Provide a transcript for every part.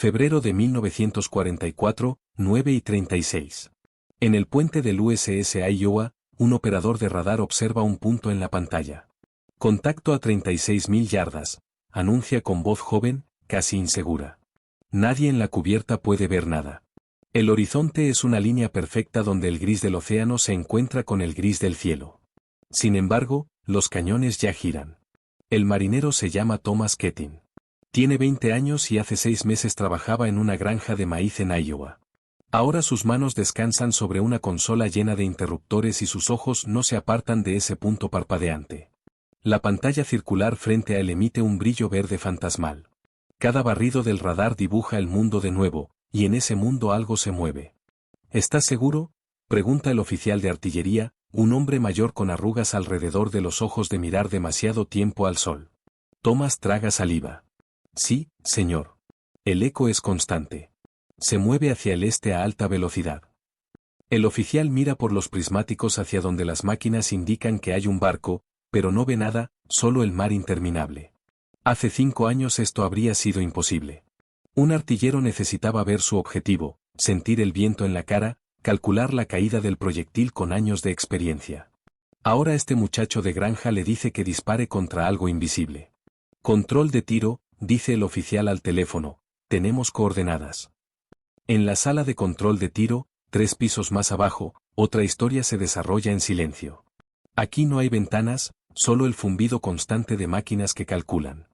Febrero de 1944, 9:36. En el puente del USS Iowa, un operador de radar observa un punto en la pantalla. Contacto a 36.000 yardas, anuncia con voz joven, casi insegura. Nadie en la cubierta puede ver nada. El horizonte es una línea perfecta donde el gris del océano se encuentra con el gris del cielo. Sin embargo, los cañones ya giran. El marinero se llama Thomas Keating. Tiene 20 años y hace 6 meses trabajaba en una granja de maíz en Iowa. Ahora sus manos descansan sobre una consola llena de interruptores y sus ojos no se apartan de ese punto parpadeante. La pantalla circular frente a él emite un brillo verde fantasmal. Cada barrido del radar dibuja el mundo de nuevo, y en ese mundo algo se mueve. ¿Estás seguro?, pregunta el oficial de artillería, un hombre mayor con arrugas alrededor de los ojos de mirar demasiado tiempo al sol. Thomas traga saliva. Sí, señor. El eco es constante. Se mueve hacia el este a alta velocidad. El oficial mira por los prismáticos hacia donde las máquinas indican que hay un barco, pero no ve nada, solo el mar interminable. Hace 5 años esto habría sido imposible. Un artillero necesitaba ver su objetivo, sentir el viento en la cara, calcular la caída del proyectil con años de experiencia. Ahora este muchacho de granja le dice que dispare contra algo invisible. Control de tiro, dice el oficial al teléfono, tenemos coordenadas. En la sala de control de tiro, 3 pisos más abajo, otra historia se desarrolla en silencio. Aquí no hay ventanas, solo el zumbido constante de máquinas que calculan.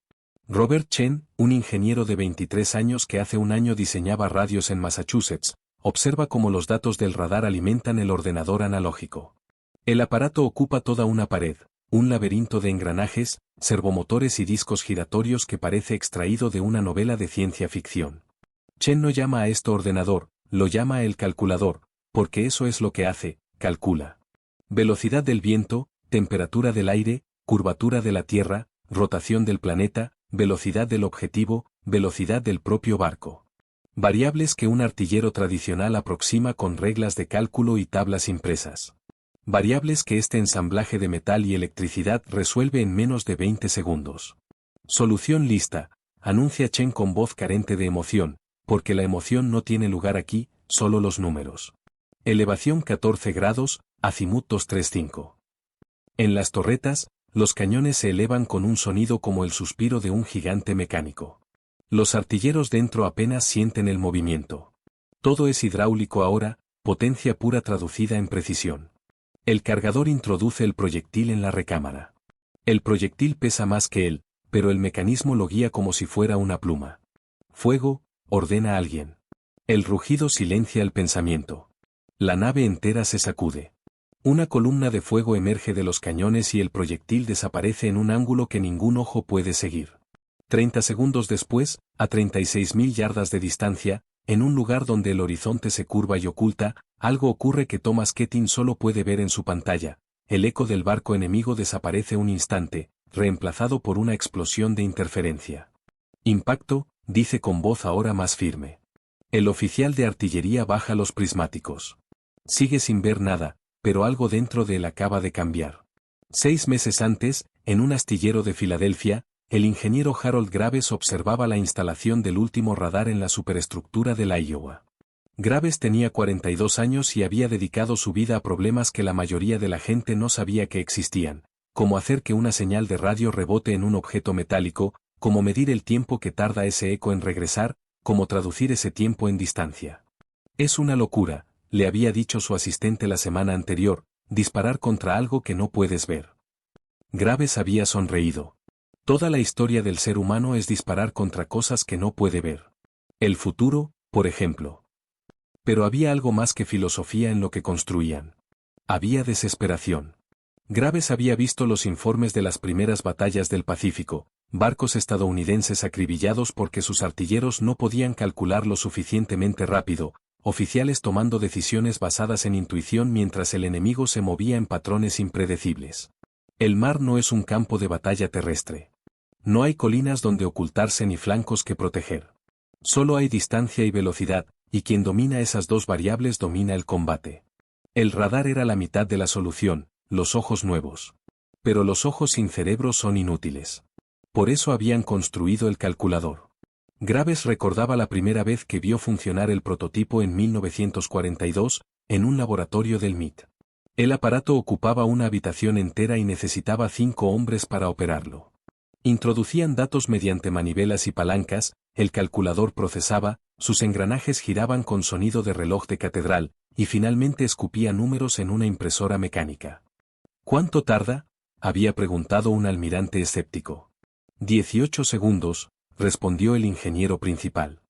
Robert Chen, un ingeniero de 23 años que hace un año diseñaba radios en Massachusetts, observa cómo los datos del radar alimentan el ordenador analógico. El aparato ocupa toda una pared, un laberinto de engranajes, servomotores y discos giratorios que parece extraído de una novela de ciencia ficción. Chen no llama a esto ordenador, lo llama el calculador, porque eso es lo que hace, calcula. Velocidad del viento, temperatura del aire, curvatura de la Tierra, rotación del planeta, velocidad del objetivo, velocidad del propio barco. Variables que un artillero tradicional aproxima con reglas de cálculo y tablas impresas. Variables que este ensamblaje de metal y electricidad resuelve en menos de 20 segundos. Solución lista, anuncia Chen con voz carente de emoción, porque la emoción no tiene lugar aquí, solo los números. Elevación 14 grados, azimut 235. En las torretas, los cañones se elevan con un sonido como el suspiro de un gigante mecánico. Los artilleros dentro apenas sienten el movimiento. Todo es hidráulico ahora, potencia pura traducida en precisión. El cargador introduce el proyectil en la recámara. El proyectil pesa más que él, pero el mecanismo lo guía como si fuera una pluma. Fuego, ordena alguien. El rugido silencia el pensamiento. La nave entera se sacude. Una columna de fuego emerge de los cañones y el proyectil desaparece en un ángulo que ningún ojo puede seguir. 30 segundos después, a 36.000 yardas de distancia, en un lugar donde el horizonte se curva y oculta, algo ocurre que Thomas Keating solo puede ver en su pantalla. El eco del barco enemigo desaparece un instante, reemplazado por una explosión de interferencia. Impacto, dice con voz ahora más firme. El oficial de artillería baja los prismáticos. Sigue sin ver nada, pero algo dentro de él acaba de cambiar. 6 meses antes, en un astillero de Filadelfia, el ingeniero Harold Graves observaba la instalación del último radar en la superestructura de la Iowa. Graves tenía 42 años y había dedicado su vida a problemas que la mayoría de la gente no sabía que existían, como hacer que una señal de radio rebote en un objeto metálico, como medir el tiempo que tarda ese eco en regresar, como traducir ese tiempo en distancia. Es una locura, le había dicho su asistente la semana anterior, disparar contra algo que no puedes ver. Graves había sonreído. Toda la historia del ser humano es disparar contra cosas que no puede ver. El futuro, por ejemplo. Pero había algo más que filosofía en lo que construían. Había desesperación. Graves había visto los informes de las primeras batallas del Pacífico, barcos estadounidenses acribillados porque sus artilleros no podían calcular lo suficientemente rápido, oficiales tomando decisiones basadas en intuición mientras el enemigo se movía en patrones impredecibles. El mar no es un campo de batalla terrestre. No hay colinas donde ocultarse ni flancos que proteger. Solo hay distancia y velocidad, y quien domina esas dos variables domina el combate. El radar era la mitad de la solución, los ojos nuevos. Pero los ojos sin cerebro son inútiles. Por eso habían construido el calculador. Graves recordaba la primera vez que vio funcionar el prototipo en 1942, en un laboratorio del MIT. El aparato ocupaba una habitación entera y necesitaba 5 hombres para operarlo. Introducían datos mediante manivelas y palancas, el calculador procesaba, sus engranajes giraban con sonido de reloj de catedral, y finalmente escupía números en una impresora mecánica. ¿Cuánto tarda?, había preguntado un almirante escéptico. 18 segundos, respondió el ingeniero principal.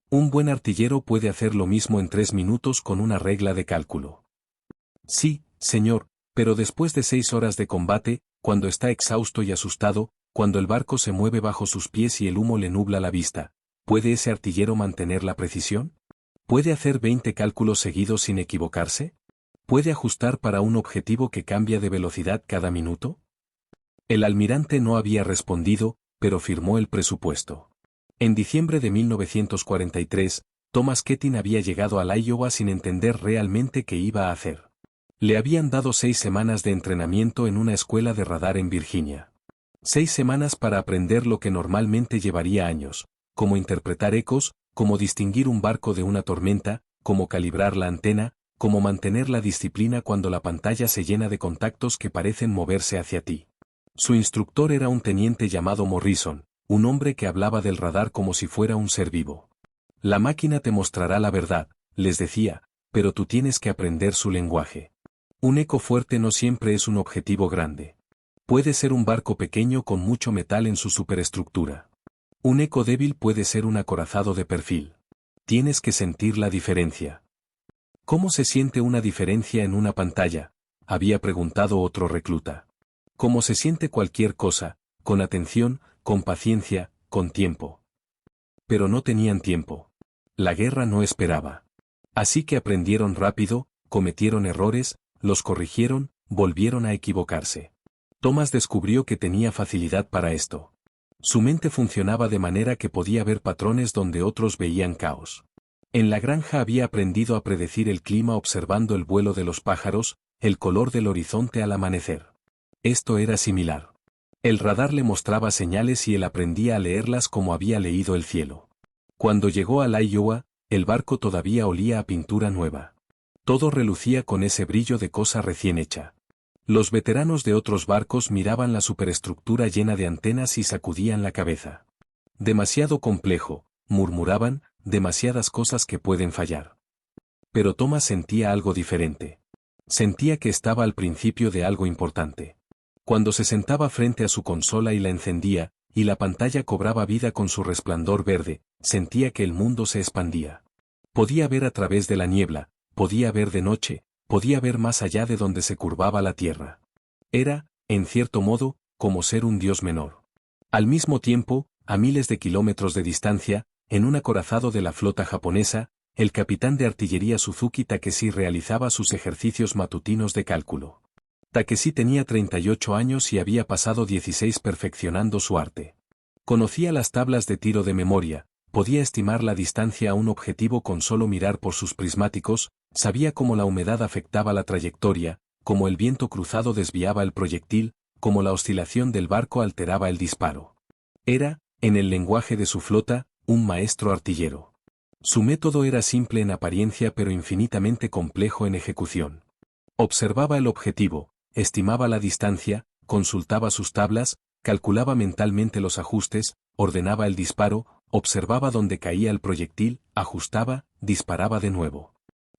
Un buen artillero puede hacer lo mismo en 3 minutos con una regla de cálculo. Sí, señor, pero después de 6 horas de combate, cuando está exhausto y asustado, cuando el barco se mueve bajo sus pies y el humo le nubla la vista, ¿puede ese artillero mantener la precisión? ¿Puede hacer 20 cálculos seguidos sin equivocarse? ¿Puede ajustar para un objetivo que cambia de velocidad cada minuto? El almirante no había respondido, pero firmó el presupuesto. En diciembre de 1943, Thomas Keating había llegado al Iowa sin entender realmente qué iba a hacer. Le habían dado 6 semanas de entrenamiento en una escuela de radar en Virginia. 6 semanas para aprender lo que normalmente llevaría años, cómo interpretar ecos, cómo distinguir un barco de una tormenta, cómo calibrar la antena, cómo mantener la disciplina cuando la pantalla se llena de contactos que parecen moverse hacia ti. Su instructor era un teniente llamado Morrison, un hombre que hablaba del radar como si fuera un ser vivo. La máquina te mostrará la verdad, les decía, pero tú tienes que aprender su lenguaje. Un eco fuerte no siempre es un objetivo grande. Puede ser un barco pequeño con mucho metal en su superestructura. Un eco débil puede ser un acorazado de perfil. Tienes que sentir la diferencia. ¿Cómo se siente una diferencia en una pantalla?, había preguntado otro recluta. Como se siente cualquier cosa, con atención, con paciencia, con tiempo. Pero no tenían tiempo. La guerra no esperaba. Así que aprendieron rápido, cometieron errores, los corrigieron, volvieron a equivocarse. Thomas descubrió que tenía facilidad para esto. Su mente funcionaba de manera que podía ver patrones donde otros veían caos. En la granja había aprendido a predecir el clima observando el vuelo de los pájaros, el color del horizonte al amanecer. Esto era similar. El radar le mostraba señales y él aprendía a leerlas como había leído el cielo. Cuando llegó al Iowa, el barco todavía olía a pintura nueva. Todo relucía con ese brillo de cosa recién hecha. Los veteranos de otros barcos miraban la superestructura llena de antenas y sacudían la cabeza. Demasiado complejo, murmuraban, demasiadas cosas que pueden fallar. Pero Thomas sentía algo diferente. Sentía que estaba al principio de algo importante. Cuando se sentaba frente a su consola y la encendía, y la pantalla cobraba vida con su resplandor verde, sentía que el mundo se expandía. Podía ver a través de la niebla, podía ver de noche, podía ver más allá de donde se curvaba la tierra. Era, en cierto modo, como ser un dios menor. Al mismo tiempo, a miles de kilómetros de distancia, en un acorazado de la flota japonesa, el capitán de artillería Suzuki Takeshi realizaba sus ejercicios matutinos de cálculo. Takeshi tenía 38 años y había pasado 16 perfeccionando su arte. Conocía las tablas de tiro de memoria, podía estimar la distancia a un objetivo con solo mirar por sus prismáticos, sabía cómo la humedad afectaba la trayectoria, cómo el viento cruzado desviaba el proyectil, cómo la oscilación del barco alteraba el disparo. Era, en el lenguaje de su flota, un maestro artillero. Su método era simple en apariencia pero infinitamente complejo en ejecución. Observaba el objetivo, estimaba la distancia, consultaba sus tablas, calculaba mentalmente los ajustes, ordenaba el disparo, observaba dónde caía el proyectil, ajustaba, disparaba de nuevo.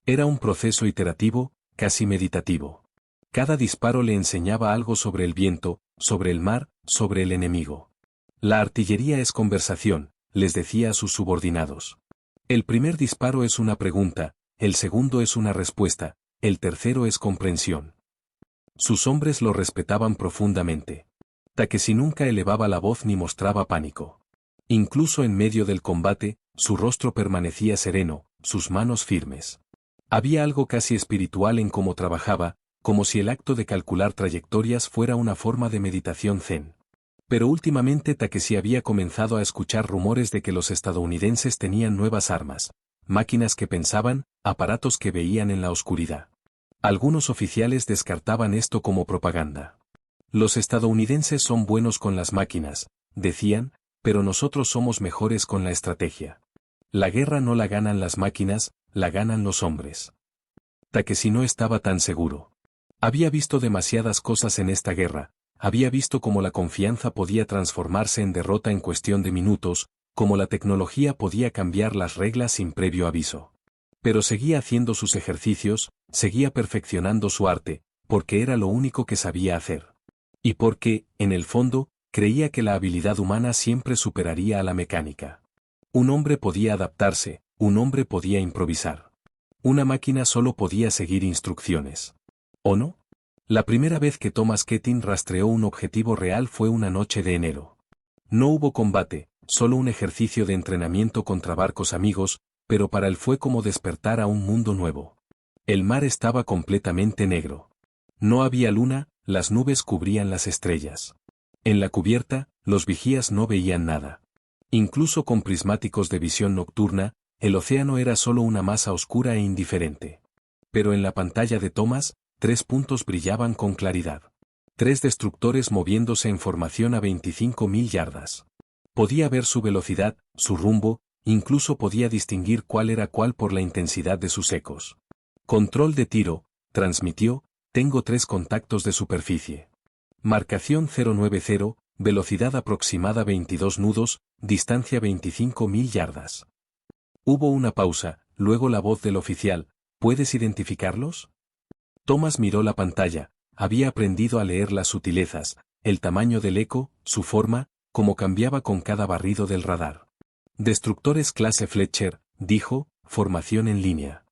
Era un proceso iterativo, casi meditativo. Cada disparo le enseñaba algo sobre el viento, sobre el mar, sobre el enemigo. La artillería es conversación, les decía a sus subordinados. El primer disparo es una pregunta, el segundo es una respuesta, el tercero es comprensión. Sus hombres lo respetaban profundamente. Takeshi nunca elevaba la voz ni mostraba pánico. Incluso en medio del combate, su rostro permanecía sereno, sus manos firmes. Había algo casi espiritual en cómo trabajaba, como si el acto de calcular trayectorias fuera una forma de meditación zen. Pero últimamente Takeshi había comenzado a escuchar rumores de que los estadounidenses tenían nuevas armas, máquinas que pensaban, aparatos que veían en la oscuridad. Algunos oficiales descartaban esto como propaganda. Los estadounidenses son buenos con las máquinas, decían, pero nosotros somos mejores con la estrategia. La guerra no la ganan las máquinas, la ganan los hombres. Takeshi no estaba tan seguro. Había visto demasiadas cosas en esta guerra, había visto cómo la confianza podía transformarse en derrota en cuestión de minutos, cómo la tecnología podía cambiar las reglas sin previo aviso. Pero seguía haciendo sus ejercicios, seguía perfeccionando su arte, porque era lo único que sabía hacer. Y porque, en el fondo, creía que la habilidad humana siempre superaría a la mecánica. Un hombre podía adaptarse, un hombre podía improvisar. Una máquina solo podía seguir instrucciones. ¿O no? La primera vez que Thomas Keating rastreó un objetivo real fue una noche de enero. No hubo combate, solo un ejercicio de entrenamiento contra barcos amigos, pero para él fue como despertar a un mundo nuevo. El mar estaba completamente negro. No había luna, las nubes cubrían las estrellas. En la cubierta, los vigías no veían nada. Incluso con prismáticos de visión nocturna, el océano era solo una masa oscura e indiferente. Pero en la pantalla de Thomas, 3 puntos brillaban con claridad. 3 destructores moviéndose en formación a 25.000 yardas. Podía ver su velocidad, su rumbo, incluso podía distinguir cuál era cuál por la intensidad de sus ecos. Control de tiro, transmitió, tengo 3 contactos de superficie. Marcación 090, velocidad aproximada 22 nudos, distancia 25.000 yardas. Hubo una pausa, luego la voz del oficial, ¿puedes identificarlos? Thomas miró la pantalla, había aprendido a leer las sutilezas, el tamaño del eco, su forma, cómo cambiaba con cada barrido del radar. Destructores clase Fletcher, dijo, formación en línea.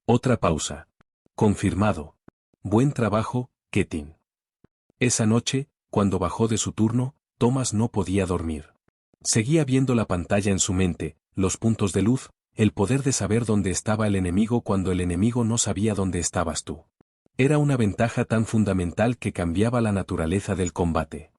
Otra pausa. Confirmado. Buen trabajo, Keating. Esa noche, cuando bajó de su turno, Thomas no podía dormir. Seguía viendo la pantalla en su mente, los puntos de luz, el poder de saber dónde estaba el enemigo cuando el enemigo no sabía dónde estabas tú. Era una ventaja tan fundamental que cambiaba la naturaleza del combate.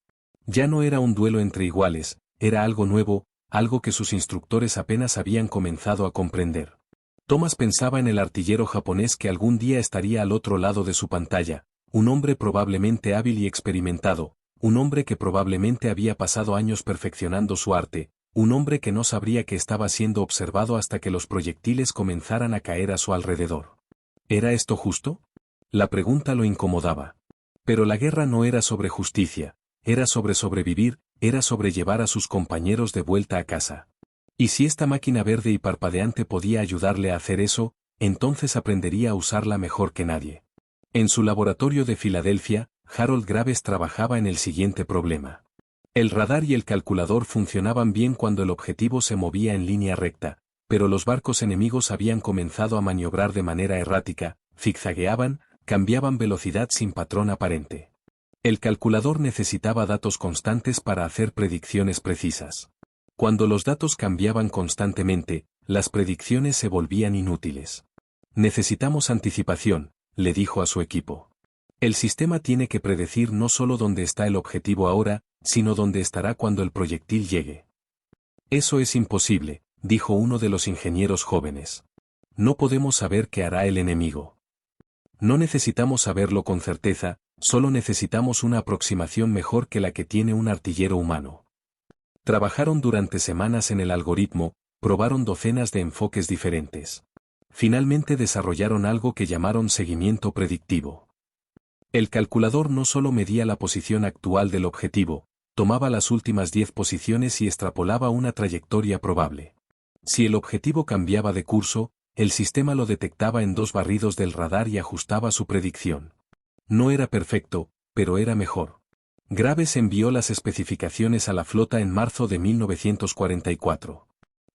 Ya no era un duelo entre iguales, era algo nuevo, algo que sus instructores apenas habían comenzado a comprender. Thomas pensaba en el artillero japonés que algún día estaría al otro lado de su pantalla, un hombre probablemente hábil y experimentado, un hombre que probablemente había pasado años perfeccionando su arte, un hombre que no sabría que estaba siendo observado hasta que los proyectiles comenzaran a caer a su alrededor. ¿Era esto justo? La pregunta lo incomodaba. Pero la guerra no era sobre justicia, era sobre sobrevivir, era sobre llevar a sus compañeros de vuelta a casa. Y si esta máquina verde y parpadeante podía ayudarle a hacer eso, entonces aprendería a usarla mejor que nadie. En su laboratorio de Filadelfia, Harold Graves trabajaba en el siguiente problema. El radar y el calculador funcionaban bien cuando el objetivo se movía en línea recta, pero los barcos enemigos habían comenzado a maniobrar de manera errática, zigzagueaban, cambiaban velocidad sin patrón aparente. El calculador necesitaba datos constantes para hacer predicciones precisas. Cuando los datos cambiaban constantemente, las predicciones se volvían inútiles. Necesitamos anticipación, le dijo a su equipo. El sistema tiene que predecir no solo dónde está el objetivo ahora, sino dónde estará cuando el proyectil llegue. Eso es imposible, dijo uno de los ingenieros jóvenes. No podemos saber qué hará el enemigo. No necesitamos saberlo con certeza, solo necesitamos una aproximación mejor que la que tiene un artillero humano. Trabajaron durante semanas en el algoritmo, probaron docenas de enfoques diferentes. Finalmente desarrollaron algo que llamaron seguimiento predictivo. El calculador no solo medía la posición actual del objetivo, tomaba las últimas 10 posiciones y extrapolaba una trayectoria probable. Si el objetivo cambiaba de curso, el sistema lo detectaba en 2 barridos del radar y ajustaba su predicción. No era perfecto, pero era mejor. Graves envió las especificaciones a la flota en marzo de 1944.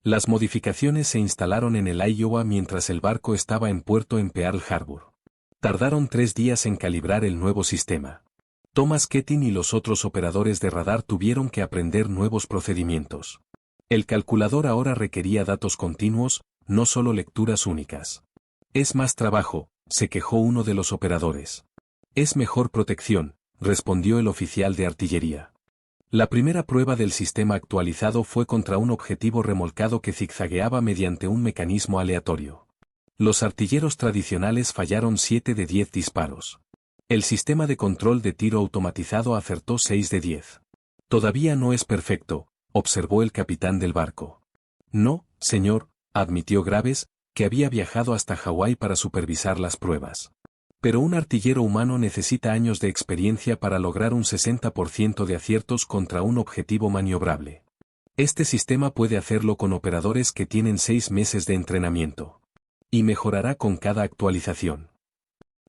Las modificaciones se instalaron en el Iowa mientras el barco estaba en puerto en Pearl Harbor. Tardaron 3 días en calibrar el nuevo sistema. Thomas Keating y los otros operadores de radar tuvieron que aprender nuevos procedimientos. El calculador ahora requería datos continuos, no solo lecturas únicas. Es más trabajo, se quejó uno de los operadores. Es mejor protección, respondió el oficial de artillería. La primera prueba del sistema actualizado fue contra un objetivo remolcado que zigzagueaba mediante un mecanismo aleatorio. Los artilleros tradicionales fallaron 7 de 10 disparos. El sistema de control de tiro automatizado acertó 6 de 10. Todavía no es perfecto, observó el capitán del barco. No, señor, admitió Graves, que había viajado hasta Hawái para supervisar las pruebas. Pero un artillero humano necesita años de experiencia para lograr un 60% de aciertos contra un objetivo maniobrable. Este sistema puede hacerlo con operadores que tienen 6 meses de entrenamiento. Y mejorará con cada actualización.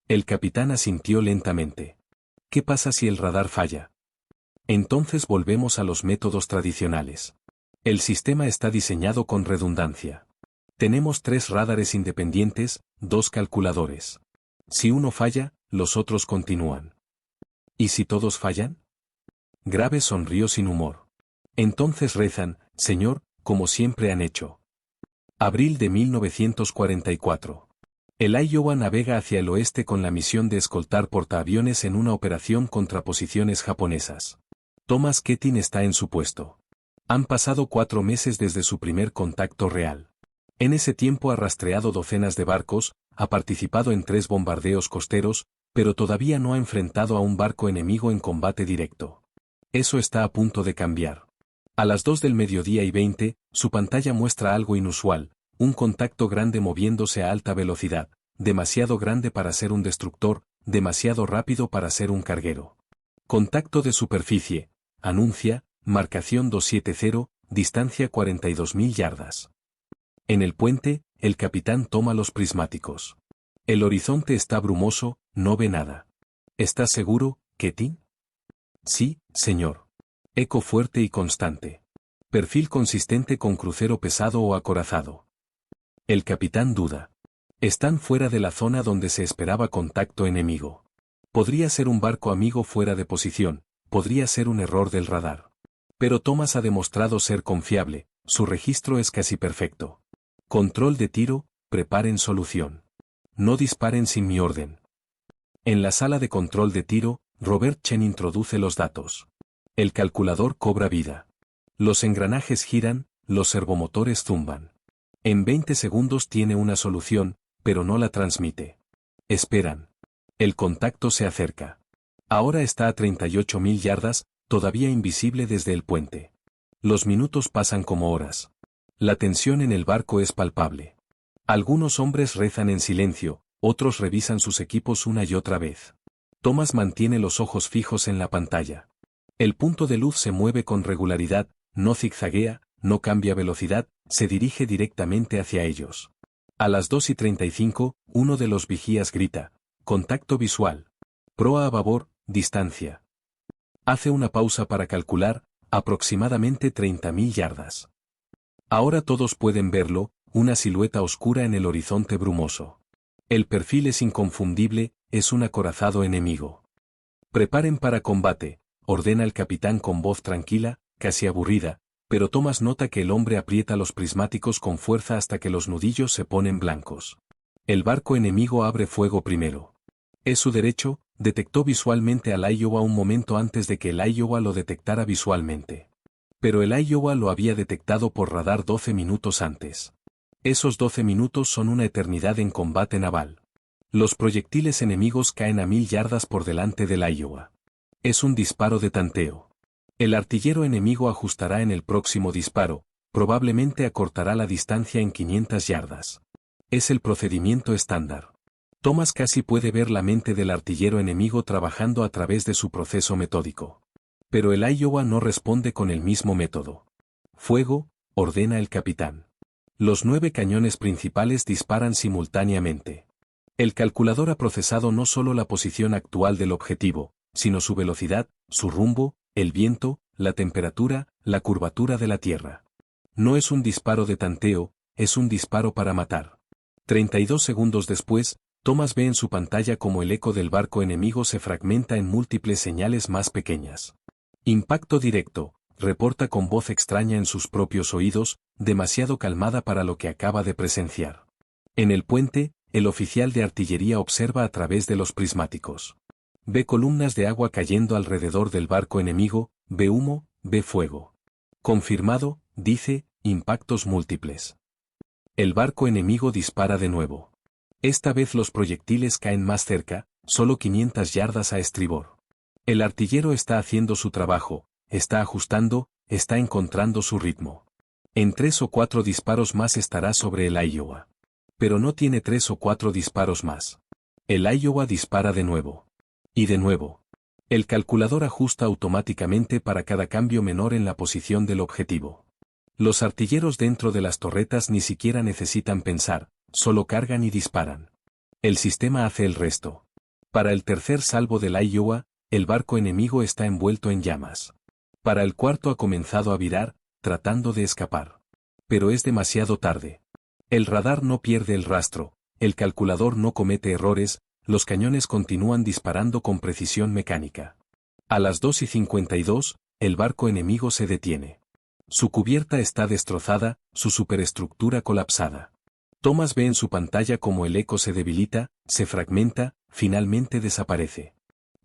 El capitán asintió lentamente. ¿Qué pasa si el radar falla? Entonces volvemos a los métodos tradicionales. El sistema está diseñado con redundancia. Tenemos 3 radares independientes, 2 calculadores. Si uno falla, los otros continúan. ¿Y si todos fallan? Graves sonrió sin humor. Entonces rezan, señor, como siempre han hecho. Abril de 1944. El Iowa navega hacia el oeste con la misión de escoltar portaaviones en una operación contra posiciones japonesas. Thomas Keating está en su puesto. Han pasado 4 meses desde su primer contacto real. En ese tiempo ha rastreado docenas de barcos, ha participado en 3 bombardeos costeros, pero todavía no ha enfrentado a un barco enemigo en combate directo. Eso está a punto de cambiar. A las 2 del mediodía y 20, su pantalla muestra algo inusual, un contacto grande moviéndose a alta velocidad, demasiado grande para ser un destructor, demasiado rápido para ser un carguero. Contacto de superficie, anuncia, marcación 270, distancia 42.000 yardas. En el puente, el capitán toma los prismáticos. El horizonte está brumoso, no ve nada. ¿Estás seguro, Keating? Sí, señor. Eco fuerte y constante. Perfil consistente con crucero pesado o acorazado. El capitán duda. Están fuera de la zona donde se esperaba contacto enemigo. Podría ser un barco amigo fuera de posición, podría ser un error del radar. Pero Thomas ha demostrado ser confiable, su registro es casi perfecto. Control de tiro, preparen solución. No disparen sin mi orden. En la sala de control de tiro, Robert Chen introduce los datos. El calculador cobra vida. Los engranajes giran, los servomotores zumban. En 20 segundos tiene una solución, pero no la transmite. Esperan. El contacto se acerca. Ahora está a 38.000 yardas, todavía invisible desde el puente. Los minutos pasan como horas. La tensión en el barco es palpable. Algunos hombres rezan en silencio, otros revisan sus equipos una y otra vez. Thomas mantiene los ojos fijos en la pantalla. El punto de luz se mueve con regularidad, no zigzaguea, no cambia velocidad, se dirige directamente hacia ellos. A las 2:35, uno de los vigías grita, contacto visual. Proa a babor, distancia. Hace una pausa para calcular, aproximadamente 30.000 yardas. Ahora todos pueden verlo, una silueta oscura en el horizonte brumoso. El perfil es inconfundible, es un acorazado enemigo. Preparen para combate, ordena el capitán con voz tranquila, casi aburrida, pero Thomas nota que el hombre aprieta los prismáticos con fuerza hasta que los nudillos se ponen blancos. El barco enemigo abre fuego primero. Es su derecho, detectó visualmente al Iowa un momento antes de que el Iowa lo detectara visualmente. Pero el Iowa lo había detectado por radar 12 minutos antes. Esos 12 minutos son una eternidad en combate naval. Los proyectiles enemigos caen a 1.000 yardas por delante del Iowa. Es un disparo de tanteo. El artillero enemigo ajustará en el próximo disparo, probablemente acortará la distancia en 500 yardas. Es el procedimiento estándar. Thomas casi puede ver la mente del artillero enemigo trabajando a través de su proceso metódico. Pero el Iowa no responde con el mismo método. Fuego, ordena el capitán. Los 9 cañones principales disparan simultáneamente. El calculador ha procesado no solo la posición actual del objetivo, sino su velocidad, su rumbo, el viento, la temperatura, la curvatura de la Tierra. No es un disparo de tanteo, es un disparo para matar. 32 segundos después, Thomas ve en su pantalla como el eco del barco enemigo se fragmenta en múltiples señales más pequeñas. Impacto directo, reporta con voz extraña en sus propios oídos, demasiado calmada para lo que acaba de presenciar. En el puente, el oficial de artillería observa a través de los prismáticos. Ve columnas de agua cayendo alrededor del barco enemigo, ve humo, ve fuego. Confirmado, dice, impactos múltiples. El barco enemigo dispara de nuevo. Esta vez los proyectiles caen más cerca, solo 500 yardas a estribor. El artillero está haciendo su trabajo, está ajustando, está encontrando su ritmo. En 3 o 4 disparos más estará sobre el Iowa. Pero no tiene 3 o 4 disparos más. El Iowa dispara de nuevo. Y de nuevo. El calculador ajusta automáticamente para cada cambio menor en la posición del objetivo. Los artilleros dentro de las torretas ni siquiera necesitan pensar, solo cargan y disparan. El sistema hace el resto. Para el tercer salvo del Iowa, el barco enemigo está envuelto en llamas. Para el cuarto ha comenzado a virar, tratando de escapar. Pero es demasiado tarde. El radar no pierde el rastro, el calculador no comete errores, los cañones continúan disparando con precisión mecánica. A las 2:52, el barco enemigo se detiene. Su cubierta está destrozada, su superestructura colapsada. Thomas ve en su pantalla cómo el eco se debilita, se fragmenta, finalmente desaparece.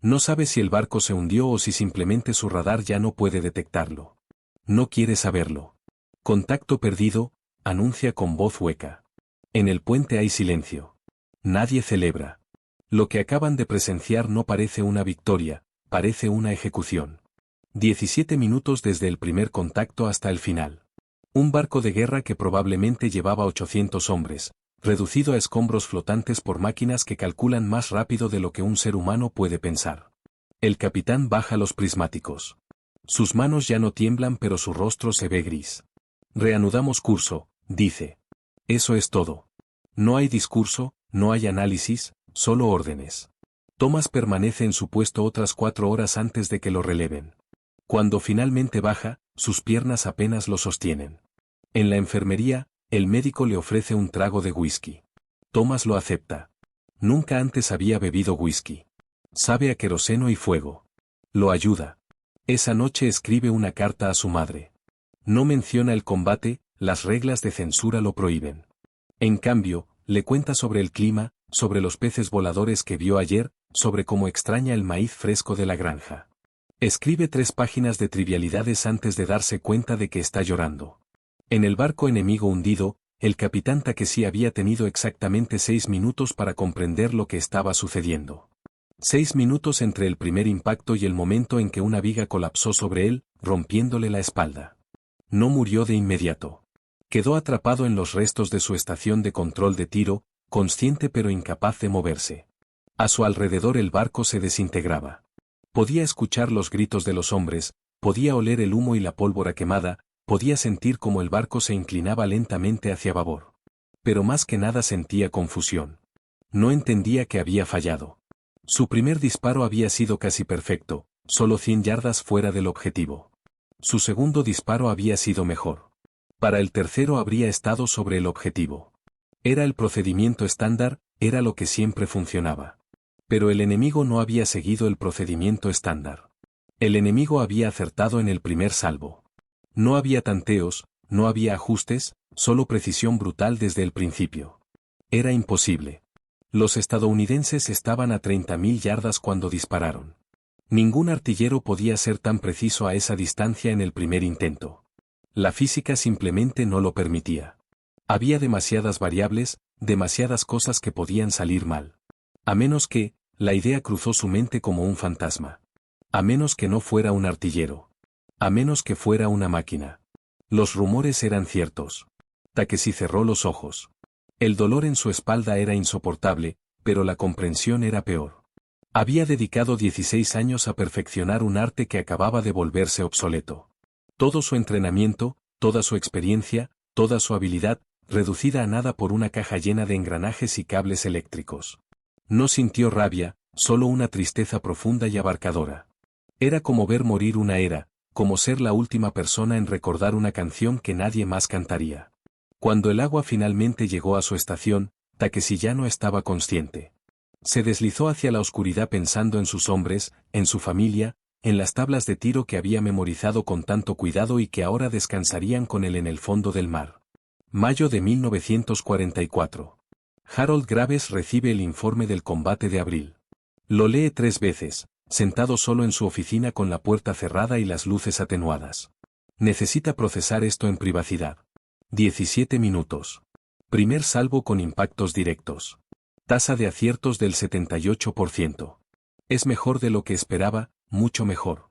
No sabe si el barco se hundió o si simplemente su radar ya no puede detectarlo. No quiere saberlo. Contacto perdido, anuncia con voz hueca. En el puente hay silencio. Nadie celebra. Lo que acaban de presenciar no parece una victoria, parece una ejecución. 17 minutos desde el primer contacto hasta el final. Un barco de guerra que probablemente llevaba 800 hombres, reducido a escombros flotantes por máquinas que calculan más rápido de lo que un ser humano puede pensar. El capitán baja los prismáticos. Sus manos ya no tiemblan pero su rostro se ve gris. Reanudamos curso, dice. Eso es todo. No hay discurso, no hay análisis, solo órdenes. Thomas permanece en su puesto otras 4 horas antes de que lo releven. Cuando finalmente baja, sus piernas apenas lo sostienen. En la enfermería, el médico le ofrece un trago de whisky. Thomas lo acepta. Nunca antes había bebido whisky. Sabe a queroseno y fuego. Lo ayuda. Esa noche escribe una carta a su madre. No menciona el combate, las reglas de censura lo prohíben. En cambio, le cuenta sobre el clima, sobre los peces voladores que vio ayer, sobre cómo extraña el maíz fresco de la granja. Escribe 3 páginas de trivialidades antes de darse cuenta de que está llorando. En el barco enemigo hundido, el capitán Takeshi había tenido exactamente 6 minutos para comprender lo que estaba sucediendo. 6 minutos entre el primer impacto y el momento en que una viga colapsó sobre él, rompiéndole la espalda. No murió de inmediato. Quedó atrapado en los restos de su estación de control de tiro, consciente pero incapaz de moverse. A su alrededor el barco se desintegraba. Podía escuchar los gritos de los hombres, podía oler el humo y la pólvora quemada, podía sentir cómo el barco se inclinaba lentamente hacia babor. Pero más que nada sentía confusión. No entendía que había fallado. Su primer disparo había sido casi perfecto, solo 100 yardas fuera del objetivo. Su segundo disparo había sido mejor. Para el tercero habría estado sobre el objetivo. Era el procedimiento estándar, era lo que siempre funcionaba. Pero el enemigo no había seguido el procedimiento estándar. El enemigo había acertado en el primer salvo. No había tanteos, no había ajustes, solo precisión brutal desde el principio. Era imposible. Los estadounidenses estaban a 30.000 yardas cuando dispararon. Ningún artillero podía ser tan preciso a esa distancia en el primer intento. La física simplemente no lo permitía. Había demasiadas variables, demasiadas cosas que podían salir mal. A menos que, la idea cruzó su mente como un fantasma. A menos que no fuera un artillero. A menos que fuera una máquina. Los rumores eran ciertos. Takeshi cerró los ojos. El dolor en su espalda era insoportable, pero la comprensión era peor. Había dedicado 16 años a perfeccionar un arte que acababa de volverse obsoleto. Todo su entrenamiento, toda su experiencia, toda su habilidad, reducida a nada por una caja llena de engranajes y cables eléctricos. No sintió rabia, solo una tristeza profunda y abarcadora. Era como ver morir una era, como ser la última persona en recordar una canción que nadie más cantaría. Cuando el agua finalmente llegó a su estación, Takeshi ya no estaba consciente. Se deslizó hacia la oscuridad pensando en sus hombres, en su familia, en las tablas de tiro que había memorizado con tanto cuidado y que ahora descansarían con él en el fondo del mar. Mayo de 1944. Harold Graves recibe el informe del combate de abril. Lo lee 3 veces, sentado solo en su oficina con la puerta cerrada y las luces atenuadas. Necesita procesar esto en privacidad. 17 minutos. Primer salvo con impactos directos. Tasa de aciertos del 78%. Es mejor de lo que esperaba, mucho mejor.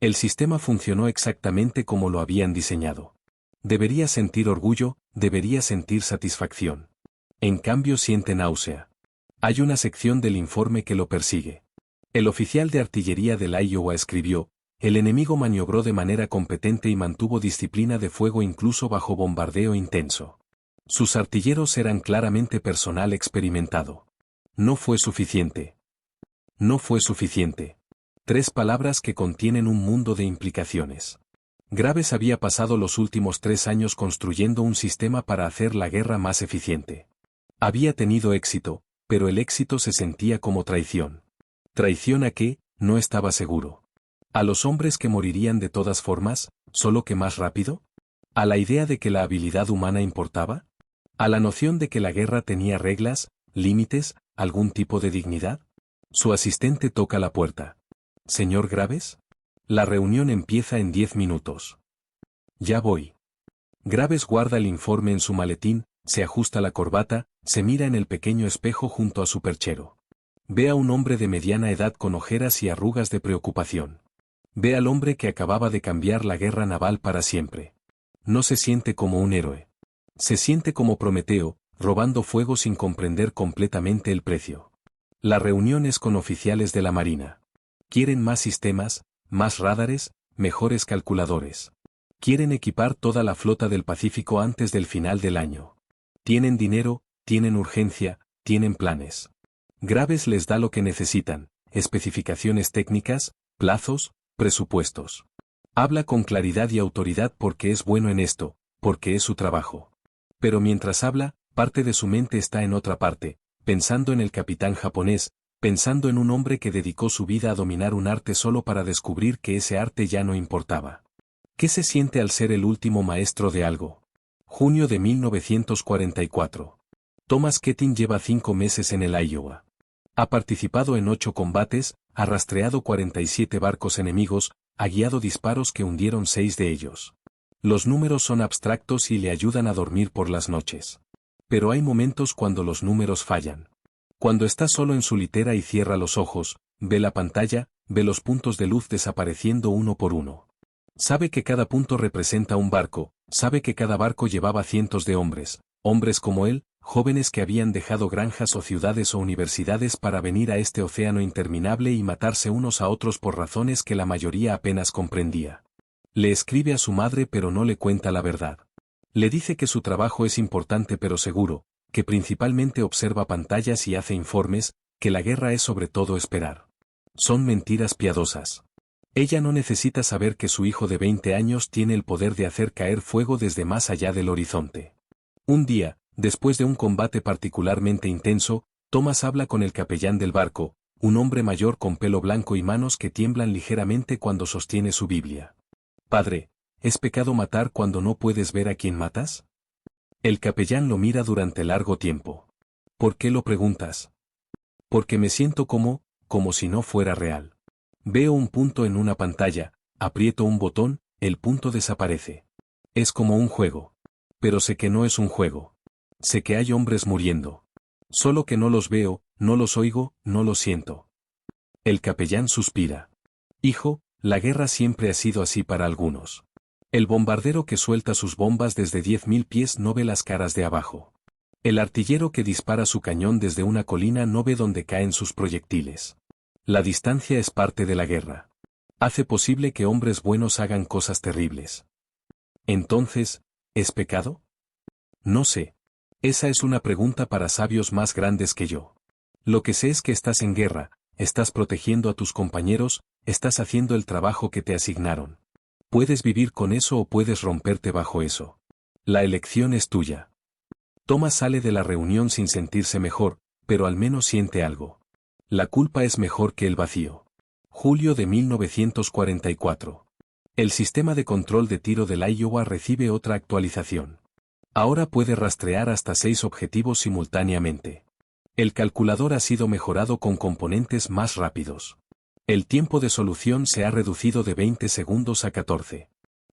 El sistema funcionó exactamente como lo habían diseñado. Debería sentir orgullo, debería sentir satisfacción. En cambio siente náusea. Hay una sección del informe que lo persigue. El oficial de artillería del Iowa escribió: el enemigo maniobró de manera competente y mantuvo disciplina de fuego incluso bajo bombardeo intenso. Sus artilleros eran claramente personal experimentado. No fue suficiente. No fue suficiente. 3 palabras que contienen un mundo de implicaciones. Graves había pasado los últimos 3 años construyendo un sistema para hacer la guerra más eficiente. Había tenido éxito, pero el éxito se sentía como traición. ¿Traición a qué? No estaba seguro. ¿A los hombres que morirían de todas formas, solo que más rápido? ¿A la idea de que la habilidad humana importaba? ¿A la noción de que la guerra tenía reglas, límites, algún tipo de dignidad? Su asistente toca la puerta. ¿Señor Graves? La reunión empieza en 10 minutos. Ya voy. Graves guarda el informe en su maletín, se ajusta la corbata, se mira en el pequeño espejo junto a su perchero. Ve a un hombre de mediana edad con ojeras y arrugas de preocupación. Ve al hombre que acababa de cambiar la guerra naval para siempre. No se siente como un héroe. Se siente como Prometeo, robando fuego sin comprender completamente el precio. La reunión es con oficiales de la Marina. Quieren más sistemas, más radares, mejores calculadores. Quieren equipar toda la flota del Pacífico antes del final del año. Tienen dinero, tienen urgencia, tienen planes. Graves les da lo que necesitan: especificaciones técnicas, plazos, presupuestos. Habla con claridad y autoridad porque es bueno en esto, porque es su trabajo. Pero mientras habla, parte de su mente está en otra parte, pensando en el capitán japonés, pensando en un hombre que dedicó su vida a dominar un arte solo para descubrir que ese arte ya no importaba. ¿Qué se siente al ser el último maestro de algo? Junio de 1944. Thomas Keating lleva 5 meses en el Iowa. Ha participado en 8 combates, ha rastreado 47 barcos enemigos, ha guiado disparos que hundieron 6 de ellos. Los números son abstractos y le ayudan a dormir por las noches. Pero hay momentos cuando los números fallan. Cuando está solo en su litera y cierra los ojos, ve la pantalla, ve los puntos de luz desapareciendo uno por uno. Sabe que cada punto representa un barco, sabe que cada barco llevaba cientos de hombres, hombres como él, jóvenes que habían dejado granjas o ciudades o universidades para venir a este océano interminable y matarse unos a otros por razones que la mayoría apenas comprendía. Le escribe a su madre pero no le cuenta la verdad. Le dice que su trabajo es importante pero seguro, que principalmente observa pantallas y hace informes, que la guerra es sobre todo esperar. Son mentiras piadosas. Ella no necesita saber que su hijo de 20 años tiene el poder de hacer caer fuego desde más allá del horizonte. Un día, después de un combate particularmente intenso, Thomas habla con el capellán del barco, un hombre mayor con pelo blanco y manos que tiemblan ligeramente cuando sostiene su Biblia. Padre, ¿es pecado matar cuando no puedes ver a quién matas? El capellán lo mira durante largo tiempo. ¿Por qué lo preguntas? Porque me siento como si no fuera real. Veo un punto en una pantalla, aprieto un botón, el punto desaparece. Es como un juego. Pero sé que no es un juego. Sé que hay hombres muriendo. Solo que no los veo, no los oigo, no los siento. El capellán suspira. Hijo, la guerra siempre ha sido así para algunos. El bombardero que suelta sus bombas desde 10.000 pies no ve las caras de abajo. El artillero que dispara su cañón desde una colina no ve dónde caen sus proyectiles. La distancia es parte de la guerra. Hace posible que hombres buenos hagan cosas terribles. Entonces, ¿es pecado? No sé. Esa es una pregunta para sabios más grandes que yo. Lo que sé es que estás en guerra, estás protegiendo a tus compañeros, estás haciendo el trabajo que te asignaron. Puedes vivir con eso o puedes romperte bajo eso. La elección es tuya. Thomas sale de la reunión sin sentirse mejor, pero al menos siente algo. La culpa es mejor que el vacío. Julio de 1944. El sistema de control de tiro del Iowa recibe otra actualización. Ahora puede rastrear hasta 6 objetivos simultáneamente. El calculador ha sido mejorado con componentes más rápidos. El tiempo de solución se ha reducido de 20 segundos a 14.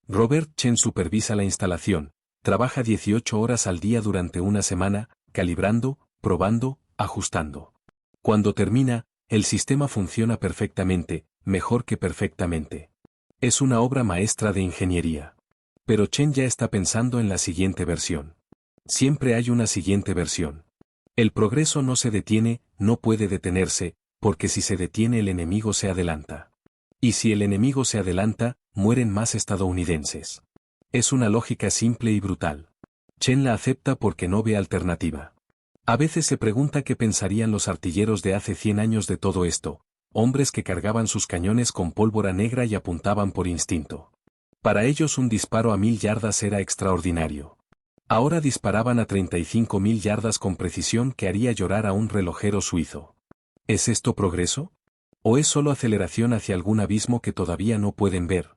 Robert Chen supervisa la instalación, trabaja 18 horas al día durante una semana, calibrando, probando, ajustando. Cuando termina, el sistema funciona perfectamente, mejor que perfectamente. Es una obra maestra de ingeniería. Pero Chen ya está pensando en la siguiente versión. Siempre hay una siguiente versión. El progreso no se detiene, no puede detenerse, porque si se detiene el enemigo se adelanta. Y si el enemigo se adelanta, mueren más estadounidenses. Es una lógica simple y brutal. Chen la acepta porque no ve alternativa. A veces se pregunta qué pensarían los artilleros de hace 100 años de todo esto, hombres que cargaban sus cañones con pólvora negra y apuntaban por instinto. Para ellos un disparo a 1000 yardas era extraordinario. Ahora disparaban a 35.000 yardas con precisión que haría llorar a un relojero suizo. ¿Es esto progreso? ¿O es solo aceleración hacia algún abismo que todavía no pueden ver?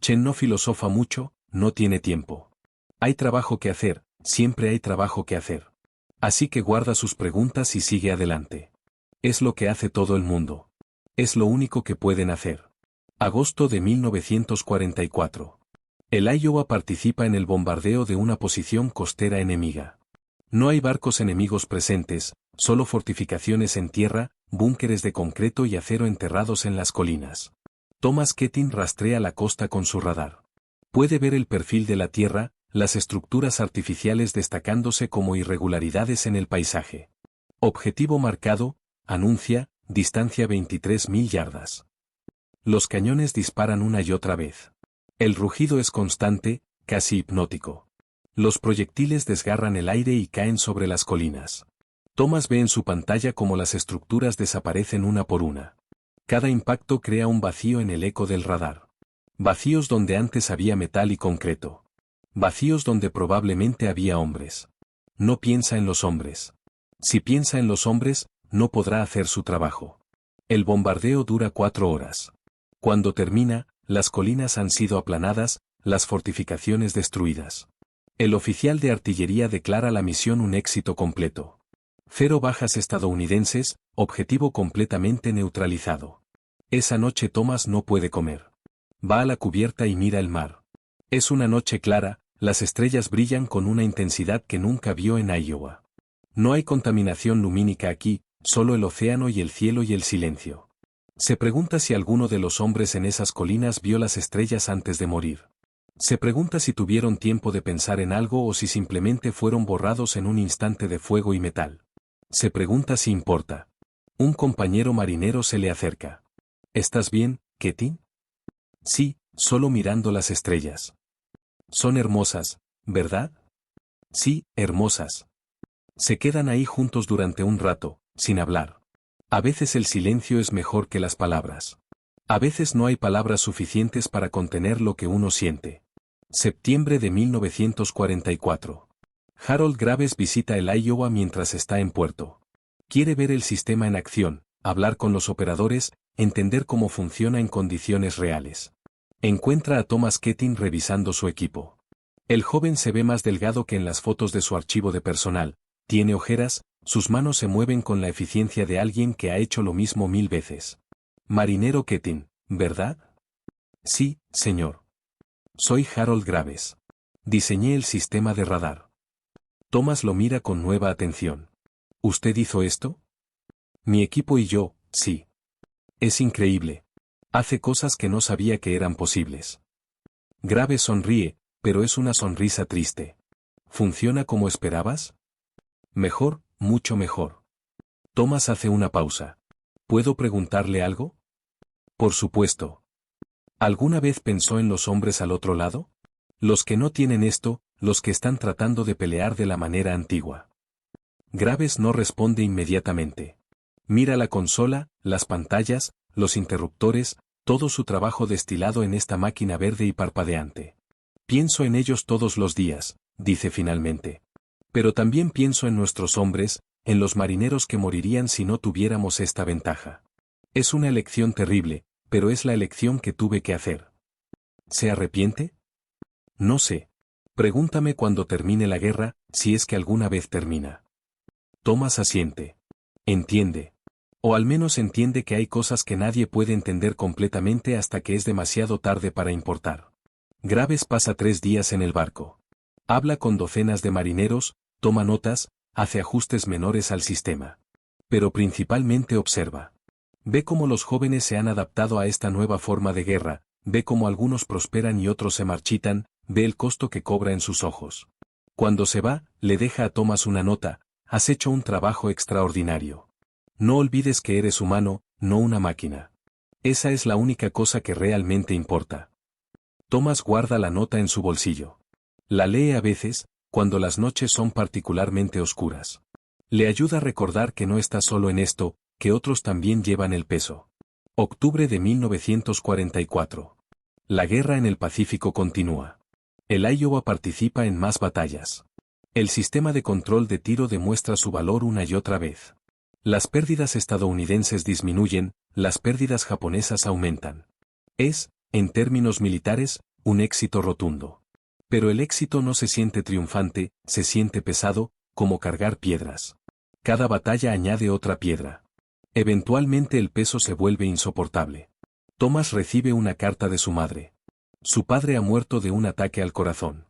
Chen no filosofa mucho, no tiene tiempo. Hay trabajo que hacer, siempre hay trabajo que hacer. Así que guarda sus preguntas y sigue adelante. Es lo que hace todo el mundo. Es lo único que pueden hacer. Agosto de 1944. El Iowa participa en el bombardeo de una posición costera enemiga. No hay barcos enemigos presentes, solo fortificaciones en tierra, búnkeres de concreto y acero enterrados en las colinas. Thomas Keating rastrea la costa con su radar. Puede ver el perfil de la tierra, las estructuras artificiales destacándose como irregularidades en el paisaje. Objetivo marcado, anuncia, distancia 23.000 yardas. Los cañones disparan una y otra vez. El rugido es constante, casi hipnótico. Los proyectiles desgarran el aire y caen sobre las colinas. Thomas ve en su pantalla cómo las estructuras desaparecen una por una. Cada impacto crea un vacío en el eco del radar. Vacíos donde antes había metal y concreto. Vacíos donde probablemente había hombres. No piensa en los hombres. Si piensa en los hombres, no podrá hacer su trabajo. El bombardeo dura 4 horas. Cuando termina, las colinas han sido aplanadas, las fortificaciones destruidas. El oficial de artillería declara la misión un éxito completo. 0 bajas estadounidenses, objetivo completamente neutralizado. Esa noche Thomas no puede comer. Va a la cubierta y mira el mar. Es una noche clara, las estrellas brillan con una intensidad que nunca vio en Iowa. No hay contaminación lumínica aquí, solo el océano y el cielo y el silencio. Se pregunta si alguno de los hombres en esas colinas vio las estrellas antes de morir. Se pregunta si tuvieron tiempo de pensar en algo o si simplemente fueron borrados en un instante de fuego y metal. Se pregunta si importa. Un compañero marinero se le acerca. ¿Estás bien, Keating? Sí, solo mirando las estrellas. Son hermosas, ¿verdad? Sí, hermosas. Se quedan ahí juntos durante un rato, sin hablar. A veces el silencio es mejor que las palabras. A veces no hay palabras suficientes para contener lo que uno siente. Septiembre de 1944. Harold Graves visita el Iowa mientras está en puerto. Quiere ver el sistema en acción, hablar con los operadores, entender cómo funciona en condiciones reales. Encuentra a Thomas Keating revisando su equipo. El joven se ve más delgado que en las fotos de su archivo de personal, tiene ojeras, sus manos se mueven con la eficiencia de alguien que ha hecho lo mismo 1000 veces. Marinero Keating, ¿verdad? Sí, señor. Soy Harold Graves. Diseñé el sistema de radar. Thomas lo mira con nueva atención. ¿Usted hizo esto? Mi equipo y yo, sí. Es increíble. Hace cosas que no sabía que eran posibles. Graves sonríe, pero es una sonrisa triste. ¿Funciona como esperabas? Mejor, mucho mejor. Thomas hace una pausa. ¿Puedo preguntarle algo? Por supuesto. ¿Alguna vez pensó en los hombres al otro lado? Los que no tienen esto, los que están tratando de pelear de la manera antigua. Graves no responde inmediatamente. Mira la consola, las pantallas, los interruptores, todo su trabajo destilado en esta máquina verde y parpadeante. Pienso en ellos todos los días, dice finalmente. Pero también pienso en nuestros hombres, en los marineros que morirían si no tuviéramos esta ventaja. Es una elección terrible, pero es la elección que tuve que hacer. ¿Se arrepiente? No sé. Pregúntame cuando termine la guerra, si es que alguna vez termina. Thomas asiente. Entiende. O al menos entiende que hay cosas que nadie puede entender completamente hasta que es demasiado tarde para importar. Graves pasa 3 días en el barco. Habla con docenas de marineros, toma notas, hace ajustes menores al sistema. Pero principalmente observa. Ve cómo los jóvenes se han adaptado a esta nueva forma de guerra, ve cómo algunos prosperan y otros se marchitan, ve el costo que cobra en sus ojos. Cuando se va, le deja a Thomas una nota: has hecho un trabajo extraordinario. No olvides que eres humano, no una máquina. Esa es la única cosa que realmente importa. Thomas guarda la nota en su bolsillo. La lee a veces, cuando las noches son particularmente oscuras. Le ayuda a recordar que no está solo en esto, que otros también llevan el peso. Octubre de 1944. La guerra en el Pacífico continúa. El Iowa participa en más batallas. El sistema de control de tiro demuestra su valor una y otra vez. Las pérdidas estadounidenses disminuyen, las pérdidas japonesas aumentan. Es, en términos militares, un éxito rotundo. Pero el éxito no se siente triunfante, se siente pesado, como cargar piedras. Cada batalla añade otra piedra. Eventualmente el peso se vuelve insoportable. Thomas recibe una carta de su madre. Su padre ha muerto de un ataque al corazón.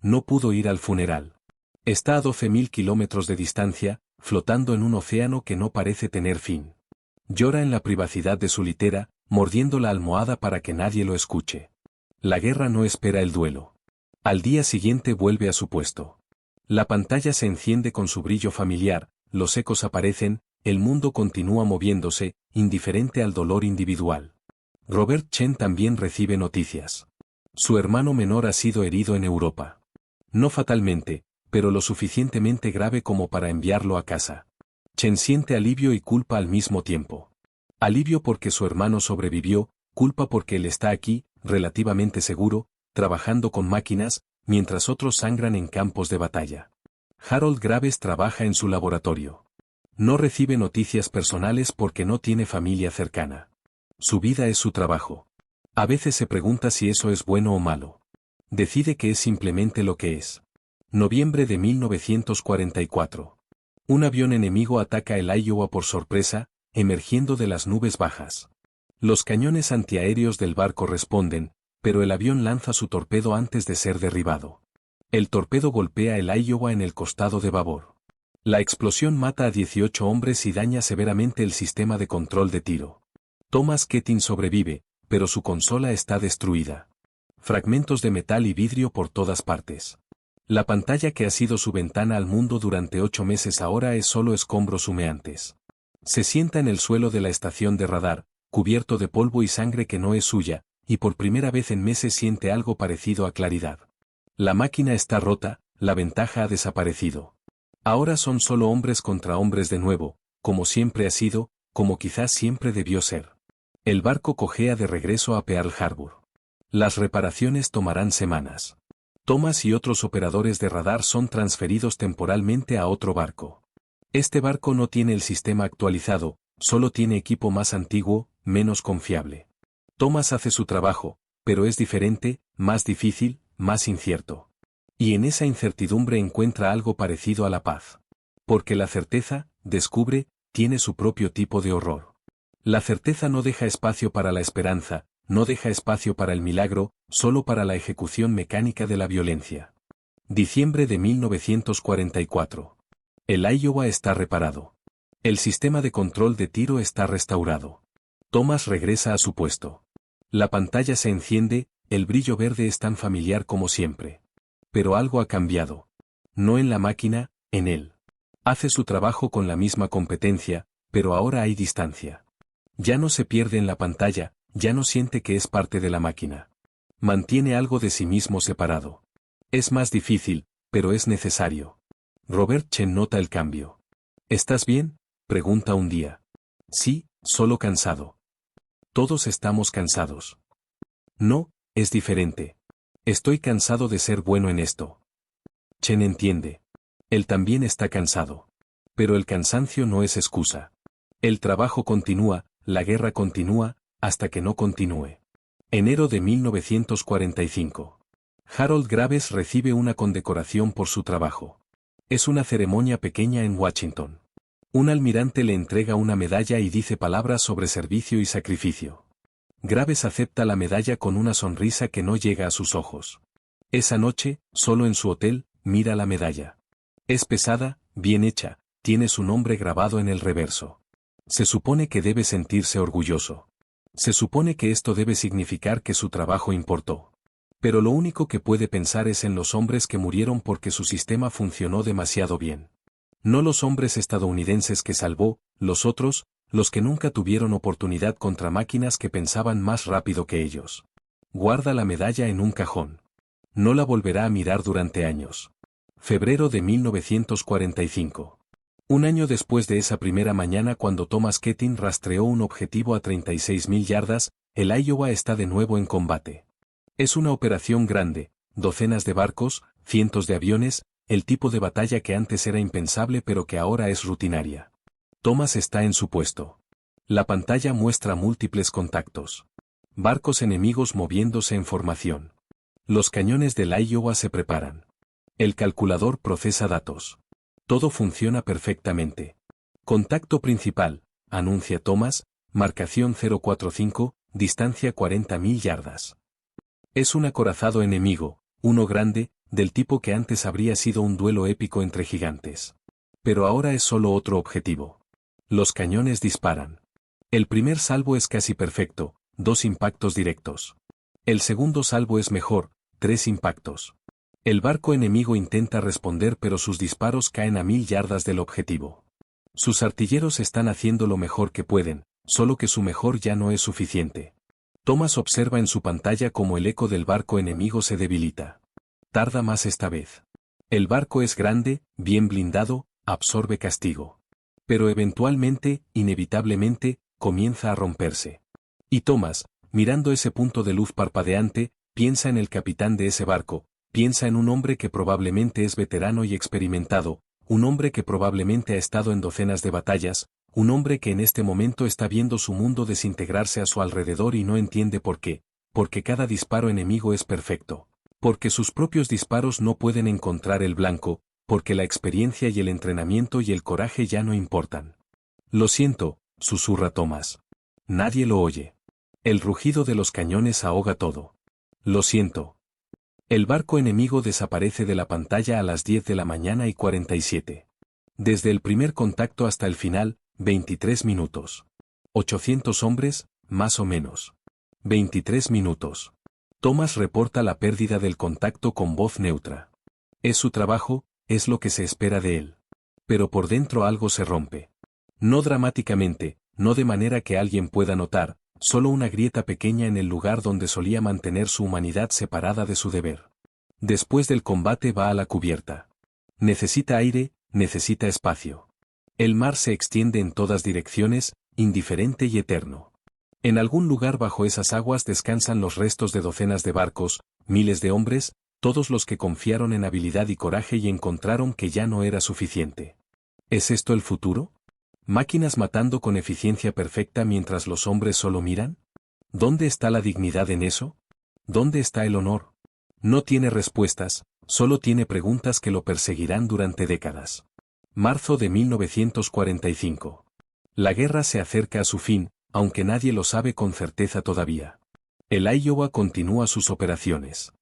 No pudo ir al funeral. Está a 12.000 kilómetros de distancia, flotando en un océano que no parece tener fin. Llora en la privacidad de su litera, mordiendo la almohada para que nadie lo escuche. La guerra no espera el duelo. Al día siguiente vuelve a su puesto. La pantalla se enciende con su brillo familiar, los ecos aparecen, el mundo continúa moviéndose, indiferente al dolor individual. Robert Chen también recibe noticias. Su hermano menor ha sido herido en Europa. No fatalmente, pero lo suficientemente grave como para enviarlo a casa. Chen siente alivio y culpa al mismo tiempo. Alivio porque su hermano sobrevivió, culpa porque él está aquí, relativamente seguro, trabajando con máquinas, mientras otros sangran en campos de batalla. Harold Graves trabaja en su laboratorio. No recibe noticias personales porque no tiene familia cercana. Su vida es su trabajo. A veces se pregunta si eso es bueno o malo. Decide que es simplemente lo que es. Noviembre de 1944. Un avión enemigo ataca el Iowa por sorpresa, emergiendo de las nubes bajas. Los cañones antiaéreos del barco responden, pero el avión lanza su torpedo antes de ser derribado. El torpedo golpea el Iowa en el costado de babor. La explosión mata a 18 hombres y daña severamente el sistema de control de tiro. Thomas Keating sobrevive, pero su consola está destruida. Fragmentos de metal y vidrio por todas partes. La pantalla que ha sido su ventana al mundo durante 8 meses ahora es solo escombros humeantes. Se sienta en el suelo de la estación de radar, cubierto de polvo y sangre que no es suya, y por primera vez en meses siente algo parecido a claridad. La máquina está rota, la ventaja ha desaparecido. Ahora son solo hombres contra hombres de nuevo, como siempre ha sido, como quizás siempre debió ser. El barco cojea de regreso a Pearl Harbor. Las reparaciones tomarán semanas. Thomas y otros operadores de radar son transferidos temporalmente a otro barco. Este barco no tiene el sistema actualizado, solo tiene equipo más antiguo, menos confiable. Thomas hace su trabajo, pero es diferente, más difícil, más incierto. Y en esa incertidumbre encuentra algo parecido a la paz. Porque la certeza, descubre, tiene su propio tipo de horror. La certeza no deja espacio para la esperanza, no deja espacio para el milagro, solo para la ejecución mecánica de la violencia. Diciembre de 1944. El Iowa está reparado. El sistema de control de tiro está restaurado. Thomas regresa a su puesto. La pantalla se enciende, el brillo verde es tan familiar como siempre. Pero algo ha cambiado. No en la máquina, en él. Hace su trabajo con la misma competencia, pero ahora hay distancia. Ya no se pierde en la pantalla, ya no siente que es parte de la máquina. Mantiene algo de sí mismo separado. Es más difícil, pero es necesario. Robert Chen nota el cambio. ¿Estás bien?, pregunta un día. Sí, solo cansado. Todos estamos cansados. No, es diferente. Estoy cansado de ser bueno en esto. Chen entiende. Él también está cansado. Pero el cansancio no es excusa. El trabajo continúa, la guerra continúa, hasta que no continúe. Enero de 1945. Harold Graves recibe una condecoración por su trabajo. Es una ceremonia pequeña en Washington. Un almirante le entrega una medalla y dice palabras sobre servicio y sacrificio. Graves acepta la medalla con una sonrisa que no llega a sus ojos. Esa noche, solo en su hotel, mira la medalla. Es pesada, bien hecha, tiene su nombre grabado en el reverso. Se supone que debe sentirse orgulloso. Se supone que esto debe significar que su trabajo importó. Pero lo único que puede pensar es en los hombres que murieron porque su sistema funcionó demasiado bien. No los hombres estadounidenses que salvó, los otros, los que nunca tuvieron oportunidad contra máquinas que pensaban más rápido que ellos. Guarda la medalla en un cajón. No la volverá a mirar durante años. Febrero de 1945. Un año después de esa primera mañana cuando Thomas Keating rastreó un objetivo a 36.000 yardas, el Iowa está de nuevo en combate. Es una operación grande, docenas de barcos, cientos de aviones, el tipo de batalla que antes era impensable pero que ahora es rutinaria. Thomas está en su puesto. La pantalla muestra múltiples contactos. Barcos enemigos moviéndose en formación. Los cañones del Iowa se preparan. El calculador procesa datos. Todo funciona perfectamente. Contacto principal, anuncia Thomas, marcación 045, distancia 40.000 yardas. Es un acorazado enemigo, uno grande, del tipo que antes habría sido un duelo épico entre gigantes. Pero ahora es solo otro objetivo. Los cañones disparan. El primer salvo es casi perfecto, 2 impactos directos. El segundo salvo es mejor, 3 impactos. El barco enemigo intenta responder pero sus disparos caen a 1.000 yardas del objetivo. Sus artilleros están haciendo lo mejor que pueden, solo que su mejor ya no es suficiente. Thomas observa en su pantalla cómo el eco del barco enemigo se debilita. Tarda más esta vez. El barco es grande, bien blindado, absorbe castigo. Pero eventualmente, inevitablemente, comienza a romperse. Y Thomas, mirando ese punto de luz parpadeante, piensa en el capitán de ese barco, piensa en un hombre que probablemente es veterano y experimentado, un hombre que probablemente ha estado en docenas de batallas, un hombre que en este momento está viendo su mundo desintegrarse a su alrededor y no entiende por qué, porque cada disparo enemigo es perfecto, porque sus propios disparos no pueden encontrar el blanco, porque la experiencia y el entrenamiento y el coraje ya no importan. Lo siento, susurra Thomas. Nadie lo oye. El rugido de los cañones ahoga todo. Lo siento. El barco enemigo desaparece de la pantalla a las 10 de la mañana y 47. Desde el primer contacto hasta el final, 23 minutos. 800 hombres, más o menos. 23 minutos. Thomas reporta la pérdida del contacto con voz neutra. Es su trabajo, es lo que se espera de él. Pero por dentro algo se rompe. No dramáticamente, no de manera que alguien pueda notar, solo una grieta pequeña en el lugar donde solía mantener su humanidad separada de su deber. Después del combate va a la cubierta. Necesita aire, necesita espacio. El mar se extiende en todas direcciones, indiferente y eterno. En algún lugar bajo esas aguas descansan los restos de docenas de barcos, miles de hombres, todos los que confiaron en habilidad y coraje y encontraron que ya no era suficiente. ¿Es esto el futuro? ¿Máquinas matando con eficiencia perfecta mientras los hombres solo miran? ¿Dónde está la dignidad en eso? ¿Dónde está el honor? No tiene respuestas, solo tiene preguntas que lo perseguirán durante décadas. Marzo de 1945. La guerra se acerca a su fin, aunque nadie lo sabe con certeza todavía. El Iowa continúa sus operaciones.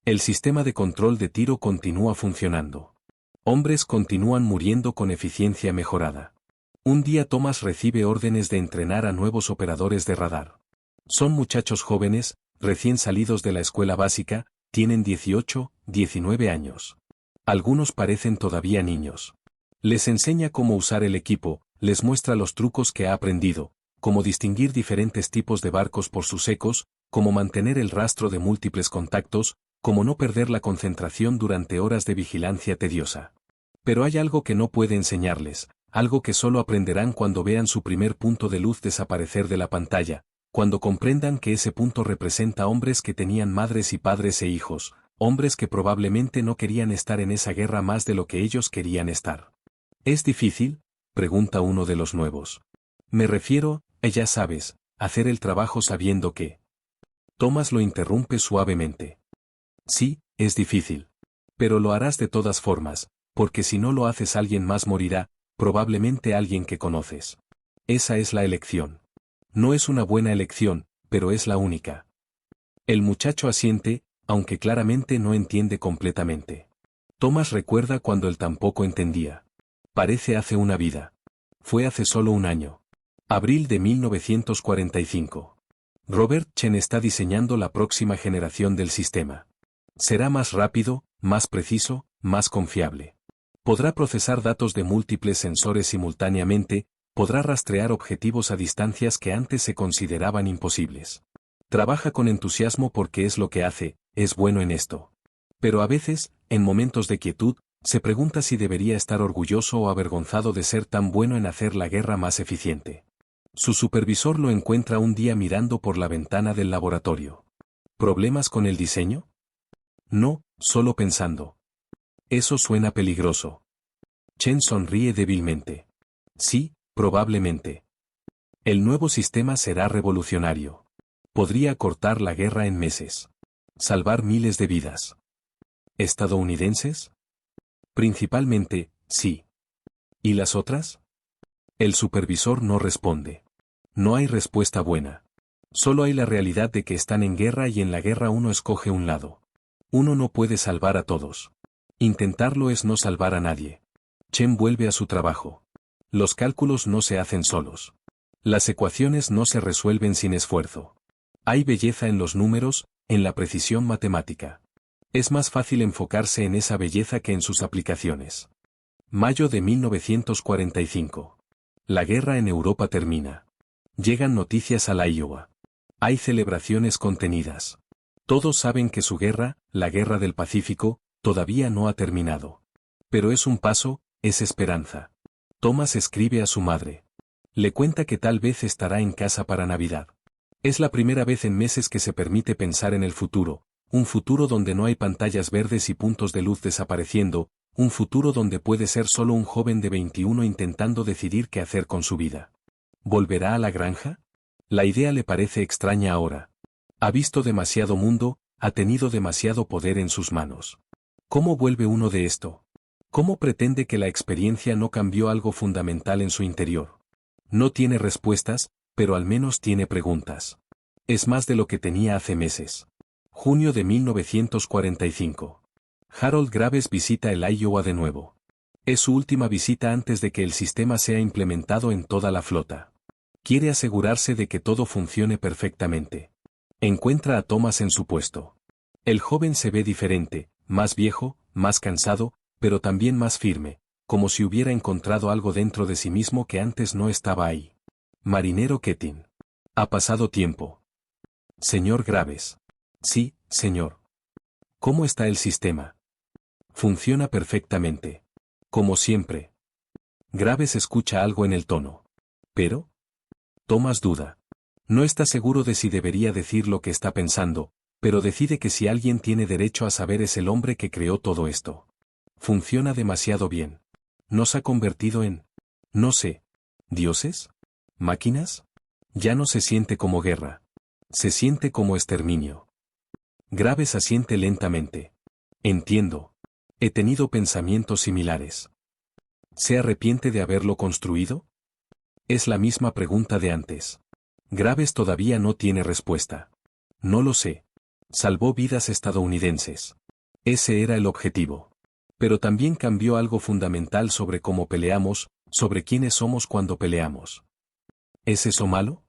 El sistema de control de tiro continúa funcionando. Hombres continúan muriendo con eficiencia mejorada. Un día Thomas recibe órdenes de entrenar a nuevos operadores de radar. Son muchachos jóvenes, recién salidos de la escuela básica, tienen 18, 19 años. Algunos parecen todavía niños. Les enseña cómo usar el equipo, les muestra los trucos que ha aprendido, cómo distinguir diferentes tipos de barcos por sus ecos, cómo mantener el rastro de múltiples contactos, cómo no perder la concentración durante horas de vigilancia tediosa. Pero hay algo que no puede enseñarles, algo que solo aprenderán cuando vean su primer punto de luz desaparecer de la pantalla, cuando comprendan que ese punto representa hombres que tenían madres y padres e hijos, hombres que probablemente no querían estar en esa guerra más de lo que ellos querían estar. ¿Es difícil?, pregunta uno de los nuevos. Me refiero, ya sabes, hacer el trabajo sabiendo que... Thomas lo interrumpe suavemente. Sí, es difícil. Pero lo harás de todas formas, porque si no lo haces alguien más morirá, probablemente alguien que conoces. Esa es la elección. No es una buena elección, pero es la única. El muchacho asiente, aunque claramente no entiende completamente. Thomas recuerda cuando él tampoco entendía. Parece hace una vida. Fue hace solo un año. Abril de 1945. Robert Chen está diseñando la próxima generación del sistema. Será más rápido, más preciso, más confiable. Podrá procesar datos de múltiples sensores simultáneamente, podrá rastrear objetivos a distancias que antes se consideraban imposibles. Trabaja con entusiasmo porque es lo que hace, es bueno en esto. Pero a veces, en momentos de quietud, se pregunta si debería estar orgulloso o avergonzado de ser tan bueno en hacer la guerra más eficiente. Su supervisor lo encuentra un día mirando por la ventana del laboratorio. ¿Problemas con el diseño? No, solo pensando. Eso suena peligroso. Chen sonríe débilmente. Sí, probablemente. El nuevo sistema será revolucionario. Podría cortar la guerra en meses. Salvar miles de vidas. ¿Estadounidenses? Principalmente, sí. ¿Y las otras? El supervisor no responde. No hay respuesta buena. Solo hay la realidad de que están en guerra y en la guerra uno escoge un lado. Uno no puede salvar a todos. Intentarlo es no salvar a nadie. Chen vuelve a su trabajo. Los cálculos no se hacen solos. Las ecuaciones no se resuelven sin esfuerzo. Hay belleza en los números, en la precisión matemática. Es más fácil enfocarse en esa belleza que en sus aplicaciones. Mayo de 1945. La guerra en Europa termina. Llegan noticias a la Iowa. Hay celebraciones contenidas. Todos saben que su guerra, la guerra del Pacífico, todavía no ha terminado. Pero es un paso, es esperanza. Thomas escribe a su madre. Le cuenta que tal vez estará en casa para Navidad. Es la primera vez en meses que se permite pensar en el futuro, un futuro donde no hay pantallas verdes y puntos de luz desapareciendo, un futuro donde puede ser solo un joven de 21 intentando decidir qué hacer con su vida. ¿Volverá a la granja? La idea le parece extraña ahora. Ha visto demasiado mundo, ha tenido demasiado poder en sus manos. ¿Cómo vuelve uno de esto? ¿Cómo pretende que la experiencia no cambió algo fundamental en su interior? No tiene respuestas, pero al menos tiene preguntas. Es más de lo que tenía hace meses. Junio de 1945. Harold Graves visita el Iowa de nuevo. Es su última visita antes de que el sistema sea implementado en toda la flota. Quiere asegurarse de que todo funcione perfectamente. Encuentra a Thomas en su puesto. El joven se ve diferente, más viejo, más cansado, pero también más firme, como si hubiera encontrado algo dentro de sí mismo que antes no estaba ahí. Marinero Ketin. Ha pasado tiempo. Señor Graves. Sí, señor. ¿Cómo está el sistema? Funciona perfectamente. Como siempre. Graves escucha algo en el tono. ¿Pero? Thomas duda. No está seguro de si debería decir lo que está pensando, pero decide que si alguien tiene derecho a saber es el hombre que creó todo esto. Funciona demasiado bien. ¿Nos ha convertido en, no sé, dioses? ¿Máquinas? Ya no se siente como guerra. Se siente como exterminio. Graves asiente lentamente. Entiendo. He tenido pensamientos similares. ¿Se arrepiente de haberlo construido? Es la misma pregunta de antes. Graves todavía no tiene respuesta. No lo sé. Salvó vidas estadounidenses. Ese era el objetivo. Pero también cambió algo fundamental sobre cómo peleamos, sobre quiénes somos cuando peleamos. ¿Es eso malo?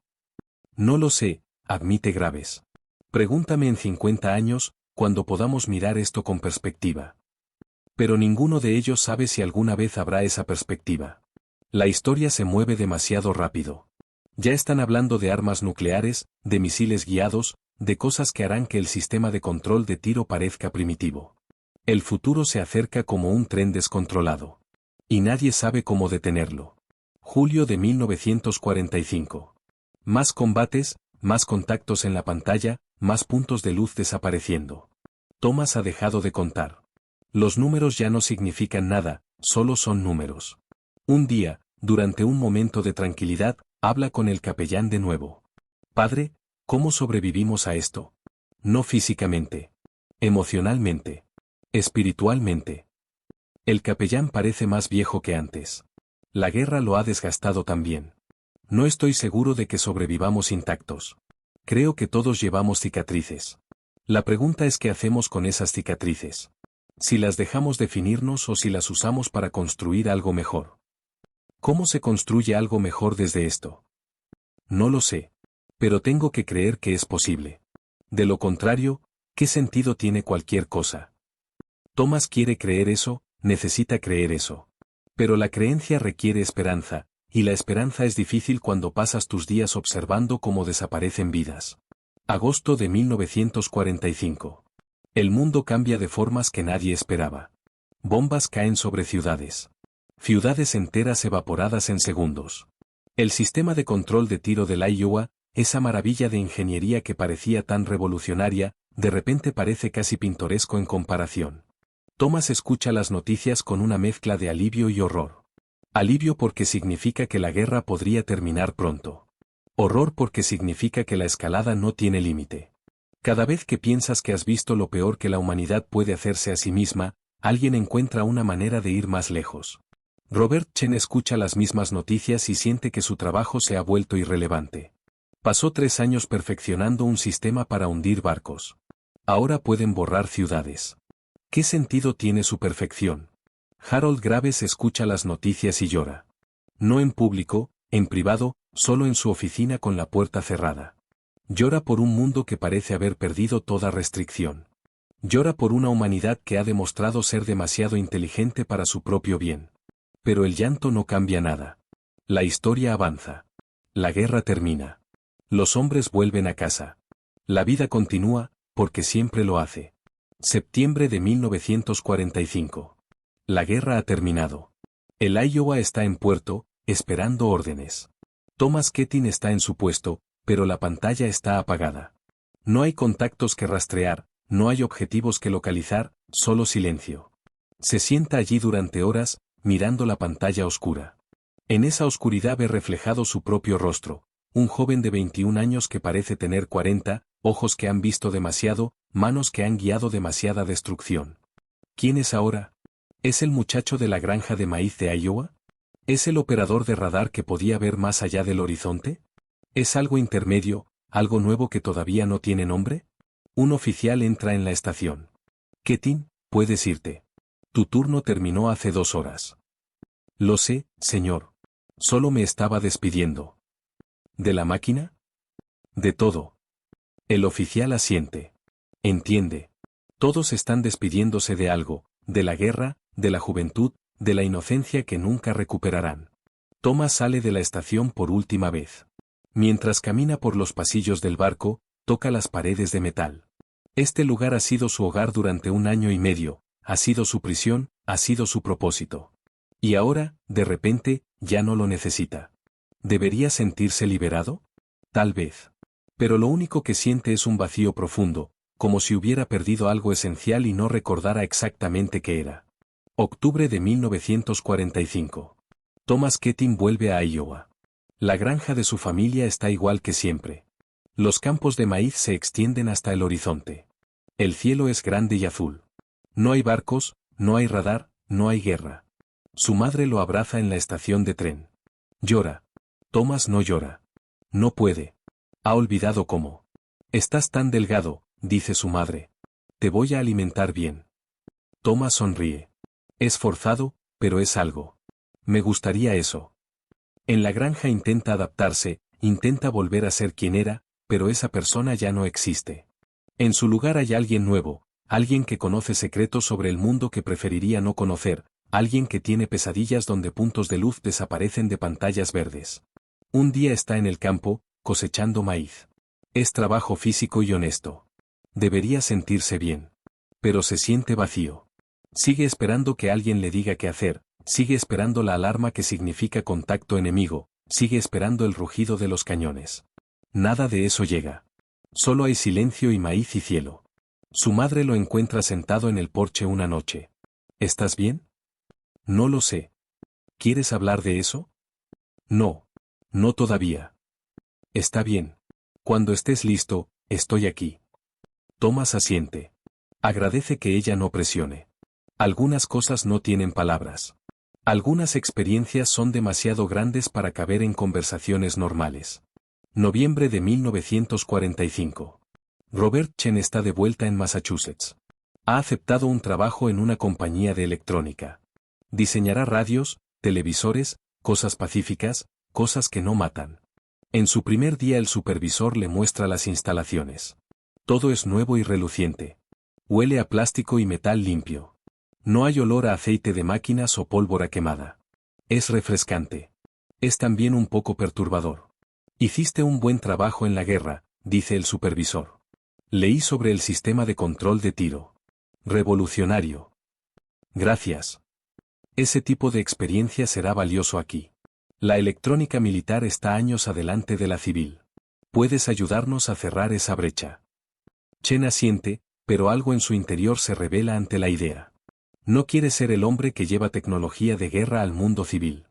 No lo sé, admite Graves. Pregúntame en 50 años, cuando podamos mirar esto con perspectiva. Pero ninguno de ellos sabe si alguna vez habrá esa perspectiva. La historia se mueve demasiado rápido. Ya están hablando de armas nucleares, de misiles guiados, de cosas que harán que el sistema de control de tiro parezca primitivo. El futuro se acerca como un tren descontrolado. Y nadie sabe cómo detenerlo. Julio de 1945. Más combates, más contactos en la pantalla, más puntos de luz desapareciendo. Thomas ha dejado de contar. Los números ya no significan nada, solo son números. Un día, durante un momento de tranquilidad, habla con el capellán de nuevo. Padre, ¿cómo sobrevivimos a esto? No físicamente. Emocionalmente. Espiritualmente. El capellán parece más viejo que antes. La guerra lo ha desgastado también. No estoy seguro de que sobrevivamos intactos. Creo que todos llevamos cicatrices. La pregunta es qué hacemos con esas cicatrices. Si las dejamos definirnos o si las usamos para construir algo mejor. ¿Cómo se construye algo mejor desde esto? No lo sé. Pero tengo que creer que es posible. De lo contrario, ¿qué sentido tiene cualquier cosa? Thomas quiere creer eso, necesita creer eso. Pero la creencia requiere esperanza, y la esperanza es difícil cuando pasas tus días observando cómo desaparecen vidas. Agosto de 1945. El mundo cambia de formas que nadie esperaba. Bombas caen sobre ciudades. Ciudades enteras evaporadas en segundos. El sistema de control de tiro del Iowa, esa maravilla de ingeniería que parecía tan revolucionaria, de repente parece casi pintoresco en comparación. Thomas escucha las noticias con una mezcla de alivio y horror. Alivio porque significa que la guerra podría terminar pronto. Horror porque significa que la escalada no tiene límite. Cada vez que piensas que has visto lo peor que la humanidad puede hacerse a sí misma, alguien encuentra una manera de ir más lejos. Robert Chen escucha las mismas noticias y siente que su trabajo se ha vuelto irrelevante. Pasó 3 años perfeccionando un sistema para hundir barcos. Ahora pueden borrar ciudades. ¿Qué sentido tiene su perfección? Harold Graves escucha las noticias y llora. No en público, en privado, solo en su oficina con la puerta cerrada. Llora por un mundo que parece haber perdido toda restricción. Llora por una humanidad que ha demostrado ser demasiado inteligente para su propio bien. Pero el llanto no cambia nada. La historia avanza. La guerra termina. Los hombres vuelven a casa. La vida continúa, porque siempre lo hace. Septiembre de 1945. La guerra ha terminado. El Iowa está en puerto, esperando órdenes. Thomas Keating está en su puesto, pero la pantalla está apagada. No hay contactos que rastrear, no hay objetivos que localizar, solo silencio. Se sienta allí durante horas, mirando la pantalla oscura. En esa oscuridad ve reflejado su propio rostro, un joven de 21 años que parece tener 40, ojos que han visto demasiado, manos que han guiado demasiada destrucción. ¿Quién es ahora? ¿Es el muchacho de la granja de maíz de Iowa? ¿Es el operador de radar que podía ver más allá del horizonte? ¿Es algo intermedio, algo nuevo que todavía no tiene nombre? Un oficial entra en la estación. Keating, puedes irte. Tu turno terminó hace 2 horas. Lo sé, señor. Solo me estaba despidiendo. ¿De la máquina? De todo. El oficial asiente. Entiende. Todos están despidiéndose de algo, de la guerra, de la juventud, de la inocencia que nunca recuperarán. Thomas sale de la estación por última vez. Mientras camina por los pasillos del barco, toca las paredes de metal. Este lugar ha sido su hogar durante 1 año y medio, ha sido su prisión, ha sido su propósito. Y ahora, de repente, ya no lo necesita. ¿Debería sentirse liberado? Tal vez. Pero lo único que siente es un vacío profundo, como si hubiera perdido algo esencial y no recordara exactamente qué era. Octubre de 1945. Thomas Keating vuelve a Iowa. La granja de su familia está igual que siempre. Los campos de maíz se extienden hasta el horizonte. El cielo es grande y azul. No hay barcos, no hay radar, no hay guerra. Su madre lo abraza en la estación de tren. Llora. Thomas no llora. No puede. Ha olvidado cómo. Estás tan delgado, dice su madre. Te voy a alimentar bien. Thomas sonríe. Es forzado, pero es algo. Me gustaría eso. En la granja intenta adaptarse, intenta volver a ser quien era, pero esa persona ya no existe. En su lugar hay alguien nuevo, alguien que conoce secretos sobre el mundo que preferiría no conocer, alguien que tiene pesadillas donde puntos de luz desaparecen de pantallas verdes. Un día está en el campo, cosechando maíz. Es trabajo físico y honesto. Debería sentirse bien. Pero se siente vacío. Sigue esperando que alguien le diga qué hacer, sigue esperando la alarma que significa contacto enemigo, sigue esperando el rugido de los cañones. Nada de eso llega. Solo hay silencio y maíz y cielo. Su madre lo encuentra sentado en el porche una noche. ¿Estás bien? No lo sé. ¿Quieres hablar de eso? No. No todavía. Está bien. Cuando estés listo, estoy aquí. Thomas asiente. Agradece que ella no presione. Algunas cosas no tienen palabras. Algunas experiencias son demasiado grandes para caber en conversaciones normales. Noviembre de 1945. Robert Chen está de vuelta en Massachusetts. Ha aceptado un trabajo en una compañía de electrónica. Diseñará radios, televisores, cosas pacíficas, cosas que no matan. En su primer día el supervisor le muestra las instalaciones. Todo es nuevo y reluciente. Huele a plástico y metal limpio. No hay olor a aceite de máquinas o pólvora quemada. Es refrescante. Es también un poco perturbador. Hiciste un buen trabajo en la guerra, dice el supervisor. Leí sobre el sistema de control de tiro. Revolucionario. Gracias. Ese tipo de experiencia será valioso aquí. La electrónica militar está años adelante de la civil. Puedes ayudarnos a cerrar esa brecha. Chen asiente, pero algo en su interior se revela ante la idea. No quiere ser el hombre que lleva tecnología de guerra al mundo civil.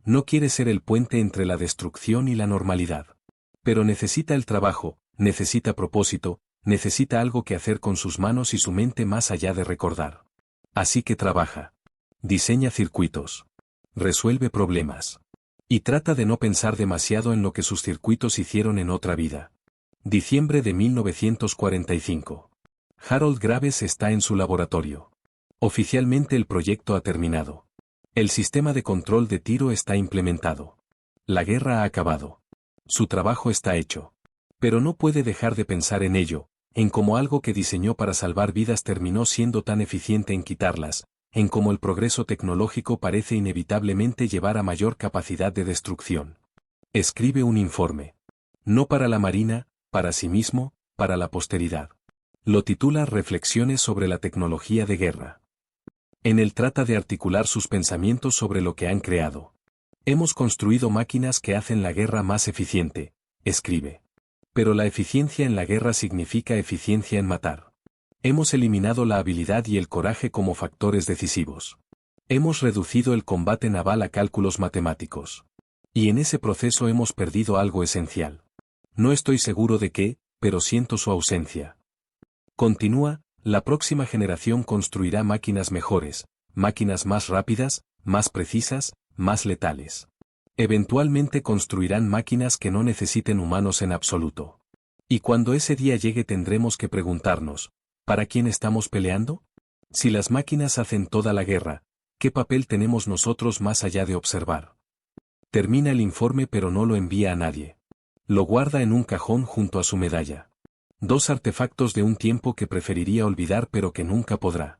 No quiere ser el puente entre la destrucción y la normalidad. Pero necesita el trabajo, necesita propósito, necesita algo que hacer con sus manos y su mente más allá de recordar. Así que trabaja. Diseña circuitos. Resuelve problemas. Y trata de no pensar demasiado en lo que sus circuitos hicieron en otra vida. Diciembre de 1945. Harold Graves está en su laboratorio. Oficialmente el proyecto ha terminado. El sistema de control de tiro está implementado. La guerra ha acabado. Su trabajo está hecho. Pero no puede dejar de pensar en ello, en cómo algo que diseñó para salvar vidas terminó siendo tan eficiente en quitarlas, en cómo el progreso tecnológico parece inevitablemente llevar a mayor capacidad de destrucción. Escribe un informe. No para la Marina, para sí mismo, para la posteridad. Lo titula Reflexiones sobre la tecnología de guerra. En él trata de articular sus pensamientos sobre lo que han creado. Hemos construido máquinas que hacen la guerra más eficiente, escribe. Pero la eficiencia en la guerra significa eficiencia en matar. Hemos eliminado la habilidad y el coraje como factores decisivos. Hemos reducido el combate naval a cálculos matemáticos. Y en ese proceso hemos perdido algo esencial. No estoy seguro de qué, pero siento su ausencia. Continúa, la próxima generación construirá máquinas mejores, máquinas más rápidas, más precisas, más letales. Eventualmente construirán máquinas que no necesiten humanos en absoluto. Y cuando ese día llegue tendremos que preguntarnos, ¿para quién estamos peleando? Si las máquinas hacen toda la guerra, ¿qué papel tenemos nosotros más allá de observar? Termina el informe pero no lo envía a nadie. Lo guarda en un cajón junto a su medalla. 2 artefactos de un tiempo que preferiría olvidar pero que nunca podrá.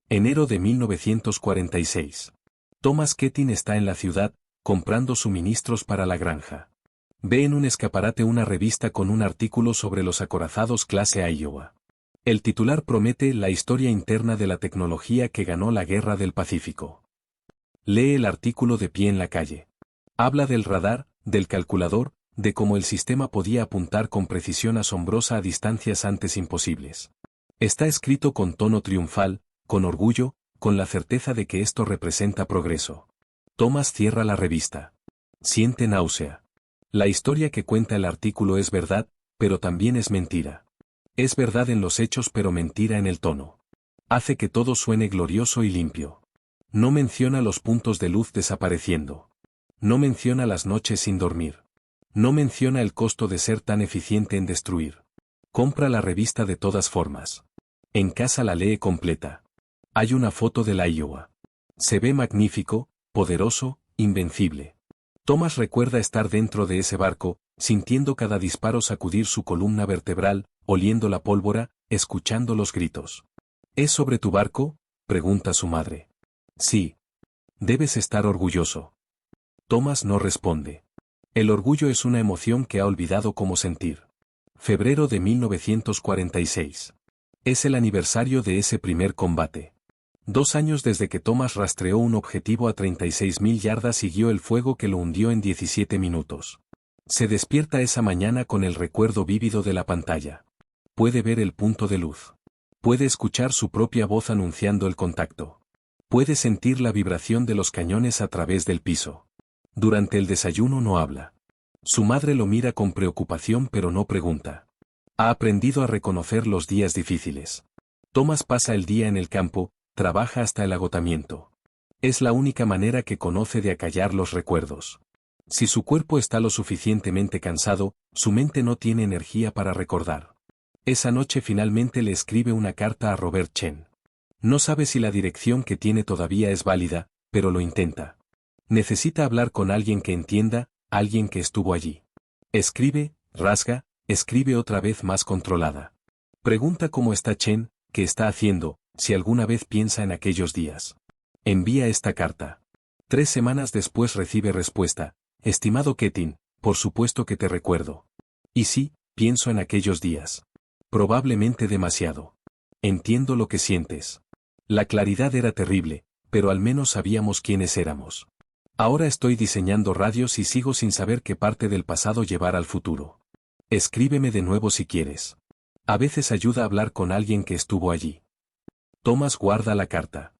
Enero de 1946. Thomas Keating está en la ciudad, comprando suministros para la granja. Ve en un escaparate una revista con un artículo sobre los acorazados clase Iowa. El titular promete la historia interna de la tecnología que ganó la Guerra del Pacífico. Lee el artículo de pie en la calle. Habla del radar, del calculador, de cómo el sistema podía apuntar con precisión asombrosa a distancias antes imposibles. Está escrito con tono triunfal, con orgullo, con la certeza de que esto representa progreso. Thomas cierra la revista. Siente náusea. La historia que cuenta el artículo es verdad, pero también es mentira. Es verdad en los hechos pero mentira en el tono. Hace que todo suene glorioso y limpio. No menciona los puntos de luz desapareciendo. No menciona las noches sin dormir. No menciona el costo de ser tan eficiente en destruir. Compra la revista de todas formas. En casa la lee completa. Hay una foto de la Iowa. Se ve magnífico, poderoso, invencible. Thomas recuerda estar dentro de ese barco, sintiendo cada disparo sacudir su columna vertebral, oliendo la pólvora, escuchando los gritos. ¿Es sobre tu barco?, pregunta su madre. Sí. Debes estar orgulloso. Thomas no responde. El orgullo es una emoción que ha olvidado cómo sentir. Febrero de 1946. Es el aniversario de ese primer combate. 2 años desde que Thomas rastreó un objetivo a 36.000 yardas y guió el fuego que lo hundió en 17 minutos. Se despierta esa mañana con el recuerdo vívido de la pantalla. Puede ver el punto de luz. Puede escuchar su propia voz anunciando el contacto. Puede sentir la vibración de los cañones a través del piso. Durante el desayuno no habla. Su madre lo mira con preocupación pero no pregunta. Ha aprendido a reconocer los días difíciles. Thomas pasa el día en el campo, trabaja hasta el agotamiento. Es la única manera que conoce de acallar los recuerdos. Si su cuerpo está lo suficientemente cansado, su mente no tiene energía para recordar. Esa noche finalmente le escribe una carta a Robert Chen. No sabe si la dirección que tiene todavía es válida, pero lo intenta. Necesita hablar con alguien que entienda, alguien que estuvo allí. Escribe, rasga, escribe otra vez más controlada. Pregunta cómo está Chen, qué está haciendo, si alguna vez piensa en aquellos días. Envía esta carta. 3 semanas después recibe respuesta. Estimado Ketin, por supuesto que te recuerdo. Y sí, pienso en aquellos días. Probablemente demasiado. Entiendo lo que sientes. La claridad era terrible, pero al menos sabíamos quiénes éramos. Ahora estoy diseñando radios y sigo sin saber qué parte del pasado llevar al futuro. Escríbeme de nuevo si quieres. A veces ayuda a hablar con alguien que estuvo allí. Thomas guarda la carta.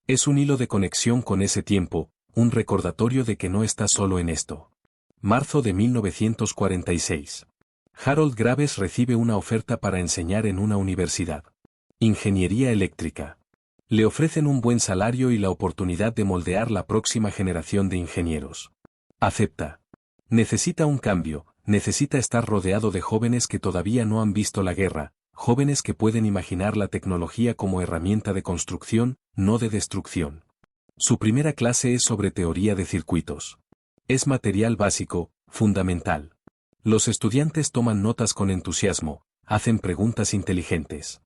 Es un hilo de conexión con ese tiempo, un recordatorio de que no está solo en esto. Marzo de 1946. Harold Graves recibe una oferta para enseñar en una universidad. Ingeniería eléctrica. Le ofrecen un buen salario y la oportunidad de moldear la próxima generación de ingenieros. Acepta. Necesita un cambio, necesita estar rodeado de jóvenes que todavía no han visto la guerra, jóvenes que pueden imaginar la tecnología como herramienta de construcción, no de destrucción. Su primera clase es sobre teoría de circuitos. Es material básico, fundamental. Los estudiantes toman notas con entusiasmo, hacen preguntas inteligentes.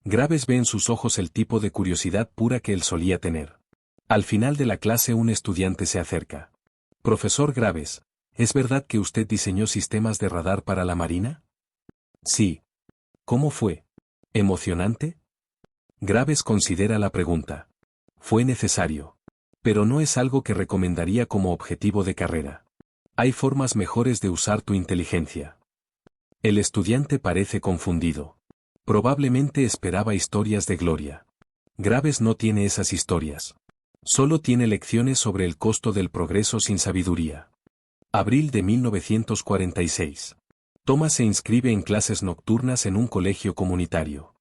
Graves ve en sus ojos el tipo de curiosidad pura que él solía tener. Al final de la clase un estudiante se acerca. Profesor Graves, ¿es verdad que usted diseñó sistemas de radar para la Marina? Sí. ¿Cómo fue? ¿Emocionante? Graves considera la pregunta. Fue necesario. Pero no es algo que recomendaría como objetivo de carrera. Hay formas mejores de usar tu inteligencia. El estudiante parece confundido. Probablemente esperaba historias de gloria. Graves no tiene esas historias. Solo tiene lecciones sobre el costo del progreso sin sabiduría. Abril de 1946. Thomas se inscribe en clases nocturnas en un colegio comunitario.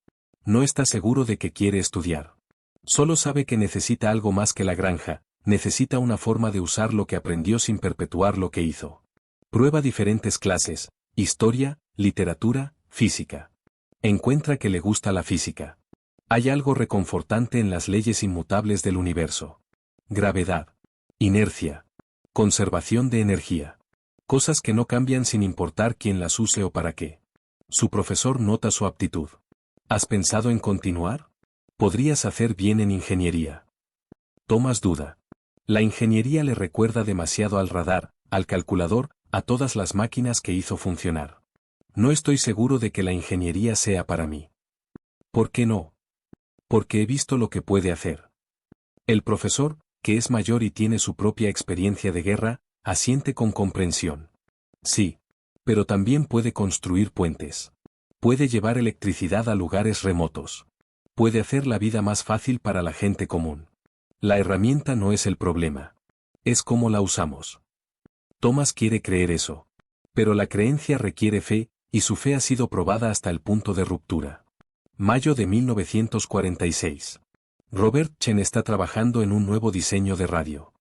No está seguro de que quiere estudiar. Solo sabe que necesita algo más que la granja, necesita una forma de usar lo que aprendió sin perpetuar lo que hizo. Prueba diferentes clases, historia, literatura, física. Encuentra que le gusta la física. Hay algo reconfortante en las leyes inmutables del universo. Gravedad. Inercia. Conservación de energía. Cosas que no cambian sin importar quién las use o para qué. Su profesor nota su aptitud. ¿Has pensado en continuar? Podrías hacer bien en ingeniería. Thomas duda. La ingeniería le recuerda demasiado al radar, al calculador, a todas las máquinas que hizo funcionar. No estoy seguro de que la ingeniería sea para mí. ¿Por qué no? Porque he visto lo que puede hacer. El profesor, que es mayor y tiene su propia experiencia de guerra, asiente con comprensión. Sí. Pero también puede construir puentes. Puede llevar electricidad a lugares remotos. Puede hacer la vida más fácil para la gente común. La herramienta no es el problema. Es cómo la usamos. Thomas quiere creer eso. Pero la creencia requiere fe, y su fe ha sido probada hasta el punto de ruptura. Mayo de 1946. Robert Chen está trabajando en un nuevo diseño de radio.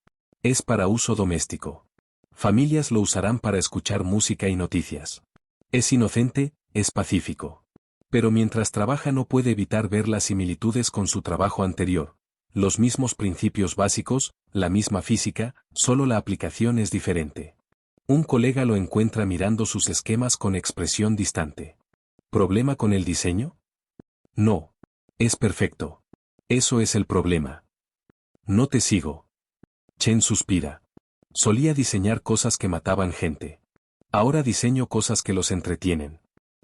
Es para uso doméstico. Familias lo usarán para escuchar música y noticias. Es inocente, es pacífico. Pero mientras trabaja no puede evitar ver las similitudes con su trabajo anterior. Los mismos principios básicos, la misma física, solo la aplicación es diferente. Un colega lo encuentra mirando sus esquemas con expresión distante. ¿Problema con el diseño? No. Es perfecto. Eso es el problema. No te sigo. Chen suspira. Solía diseñar cosas que mataban gente. Ahora diseño cosas que los entretienen.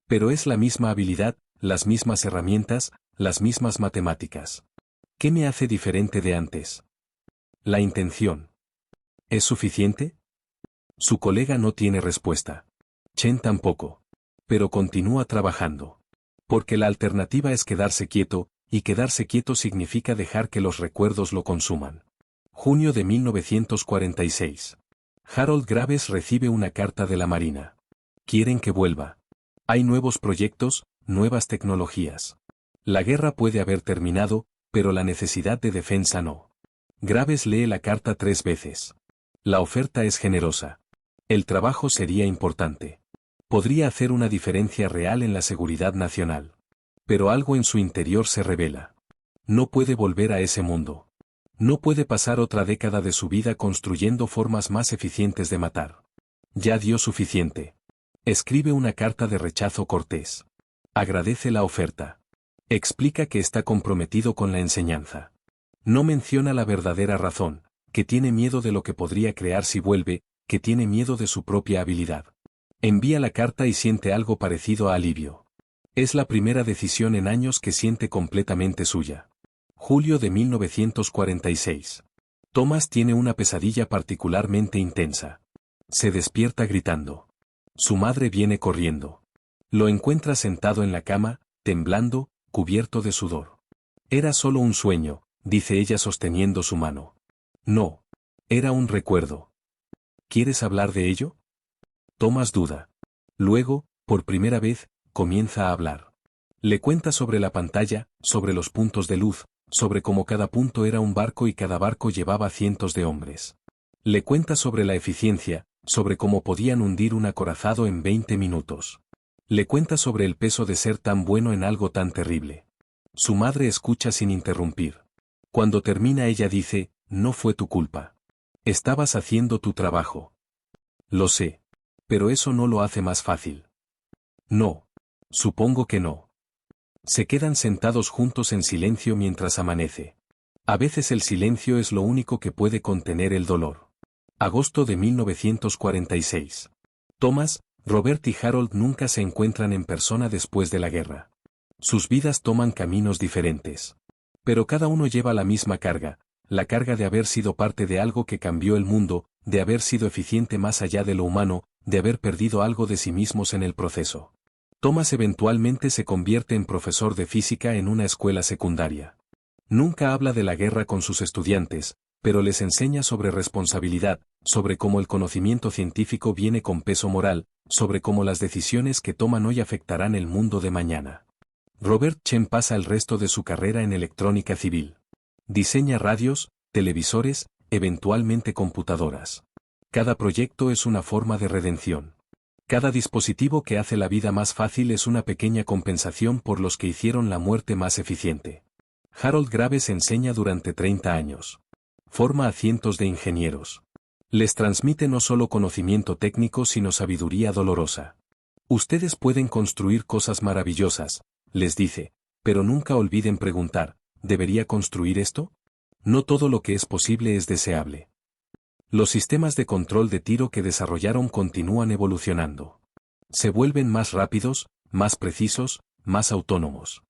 Pero es la misma habilidad, las mismas herramientas, las mismas matemáticas. ¿Qué me hace diferente de antes? La intención. ¿Es suficiente? Su colega no tiene respuesta. Chen tampoco. Pero continúa trabajando. Porque la alternativa es quedarse quieto, y quedarse quieto significa dejar que los recuerdos lo consuman. Junio de 1946. Harold Graves recibe una carta de la Marina. Quieren que vuelva. Hay nuevos proyectos, nuevas tecnologías. La guerra puede haber terminado, pero la necesidad de defensa no. Graves lee la carta 3 veces. La oferta es generosa. El trabajo sería importante. Podría hacer una diferencia real en la seguridad nacional. Pero algo en su interior se revela. No puede volver a ese mundo. No puede pasar otra década de su vida construyendo formas más eficientes de matar. Ya dio suficiente. Escribe una carta de rechazo cortés. Agradece la oferta. Explica que está comprometido con la enseñanza. No menciona la verdadera razón, que tiene miedo de lo que podría crear si vuelve, que tiene miedo de su propia habilidad. Envía la carta y siente algo parecido a alivio. Es la primera decisión en años que siente completamente suya. Julio de 1946. Thomas tiene una pesadilla particularmente intensa. Se despierta gritando. Su madre viene corriendo. Lo encuentra sentado en la cama, temblando, cubierto de sudor. Era solo un sueño, dice ella sosteniendo su mano. No. Era un recuerdo. ¿Quieres hablar de ello? Thomas duda. Luego, por primera vez, comienza a hablar. Le cuenta sobre la pantalla, sobre los puntos de luz, sobre cómo cada punto era un barco y cada barco llevaba cientos de hombres. Le cuenta sobre la eficiencia, sobre cómo podían hundir un acorazado en 20 minutos. Le cuenta sobre el peso de ser tan bueno en algo tan terrible. Su madre escucha sin interrumpir. Cuando termina ella dice, no fue tu culpa. Estabas haciendo tu trabajo. Lo sé. Pero eso no lo hace más fácil. No. Supongo que no. Se quedan sentados juntos en silencio mientras amanece. A veces el silencio es lo único que puede contener el dolor. Agosto de 1946. Thomas, Robert y Harold nunca se encuentran en persona después de la guerra. Sus vidas toman caminos diferentes. Pero cada uno lleva la misma carga, la carga de haber sido parte de algo que cambió el mundo, de haber sido eficiente más allá de lo humano, de haber perdido algo de sí mismos en el proceso. Thomas eventualmente se convierte en profesor de física en una escuela secundaria. Nunca habla de la guerra con sus estudiantes, pero les enseña sobre responsabilidad, sobre cómo el conocimiento científico viene con peso moral, sobre cómo las decisiones que toman hoy afectarán el mundo de mañana. Robert Chen pasa el resto de su carrera en electrónica civil. Diseña radios, televisores, eventualmente computadoras. Cada proyecto es una forma de redención. Cada dispositivo que hace la vida más fácil es una pequeña compensación por los que hicieron la muerte más eficiente. Harold Graves enseña durante 30 años. Forma a cientos de ingenieros. Les transmite no solo conocimiento técnico sino sabiduría dolorosa. Ustedes pueden construir cosas maravillosas, les dice, pero nunca olviden preguntar, ¿debería construir esto? No todo lo que es posible es deseable. Los sistemas de control de tiro que desarrollaron continúan evolucionando. Se vuelven más rápidos, más precisos, más autónomos.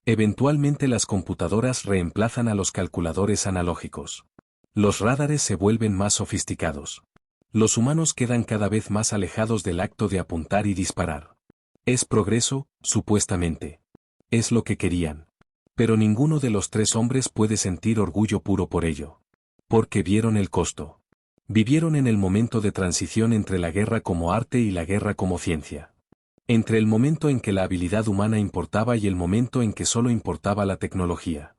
Eventualmente las computadoras reemplazan a los calculadores analógicos. Los radares se vuelven más sofisticados. Los humanos quedan cada vez más alejados del acto de apuntar y disparar. Es progreso, supuestamente. Es lo que querían. Pero ninguno de los tres hombres puede sentir orgullo puro por ello. Porque vieron el costo. Vivieron en el momento de transición entre la guerra como arte y la guerra como ciencia. Entre el momento en que la habilidad humana importaba y el momento en que solo importaba la tecnología.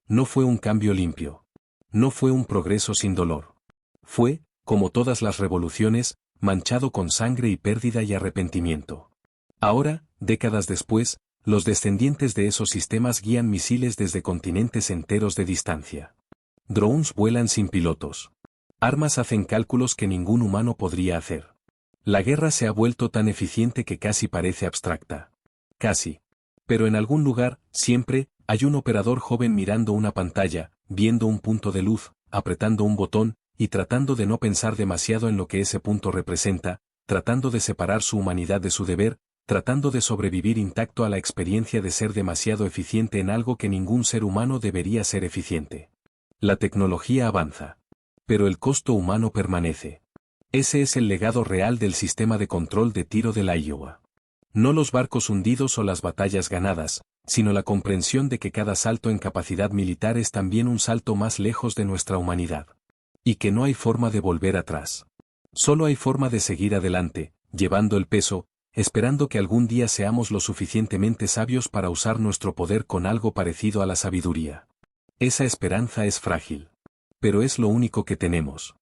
No fue un cambio limpio. No fue un progreso sin dolor. Fue, como todas las revoluciones, manchado con sangre y pérdida y arrepentimiento. Ahora, décadas después, los descendientes de esos sistemas guían misiles desde continentes enteros de distancia. Drones vuelan sin pilotos. Armas hacen cálculos que ningún humano podría hacer. La guerra se ha vuelto tan eficiente que casi parece abstracta. Casi. Pero en algún lugar, siempre, hay un operador joven mirando una pantalla, viendo un punto de luz, apretando un botón, y tratando de no pensar demasiado en lo que ese punto representa, tratando de separar su humanidad de su deber, tratando de sobrevivir intacto a la experiencia de ser demasiado eficiente en algo que ningún ser humano debería ser eficiente. La tecnología avanza. Pero el costo humano permanece. Ese es el legado real del sistema de control de tiro de la Iowa. No los barcos hundidos o las batallas ganadas, sino la comprensión de que cada salto en capacidad militar es también un salto más lejos de nuestra humanidad. Y que no hay forma de volver atrás. Solo hay forma de seguir adelante, llevando el peso, esperando que algún día seamos lo suficientemente sabios para usar nuestro poder con algo parecido a la sabiduría. Esa esperanza es frágil. Pero es lo único que tenemos.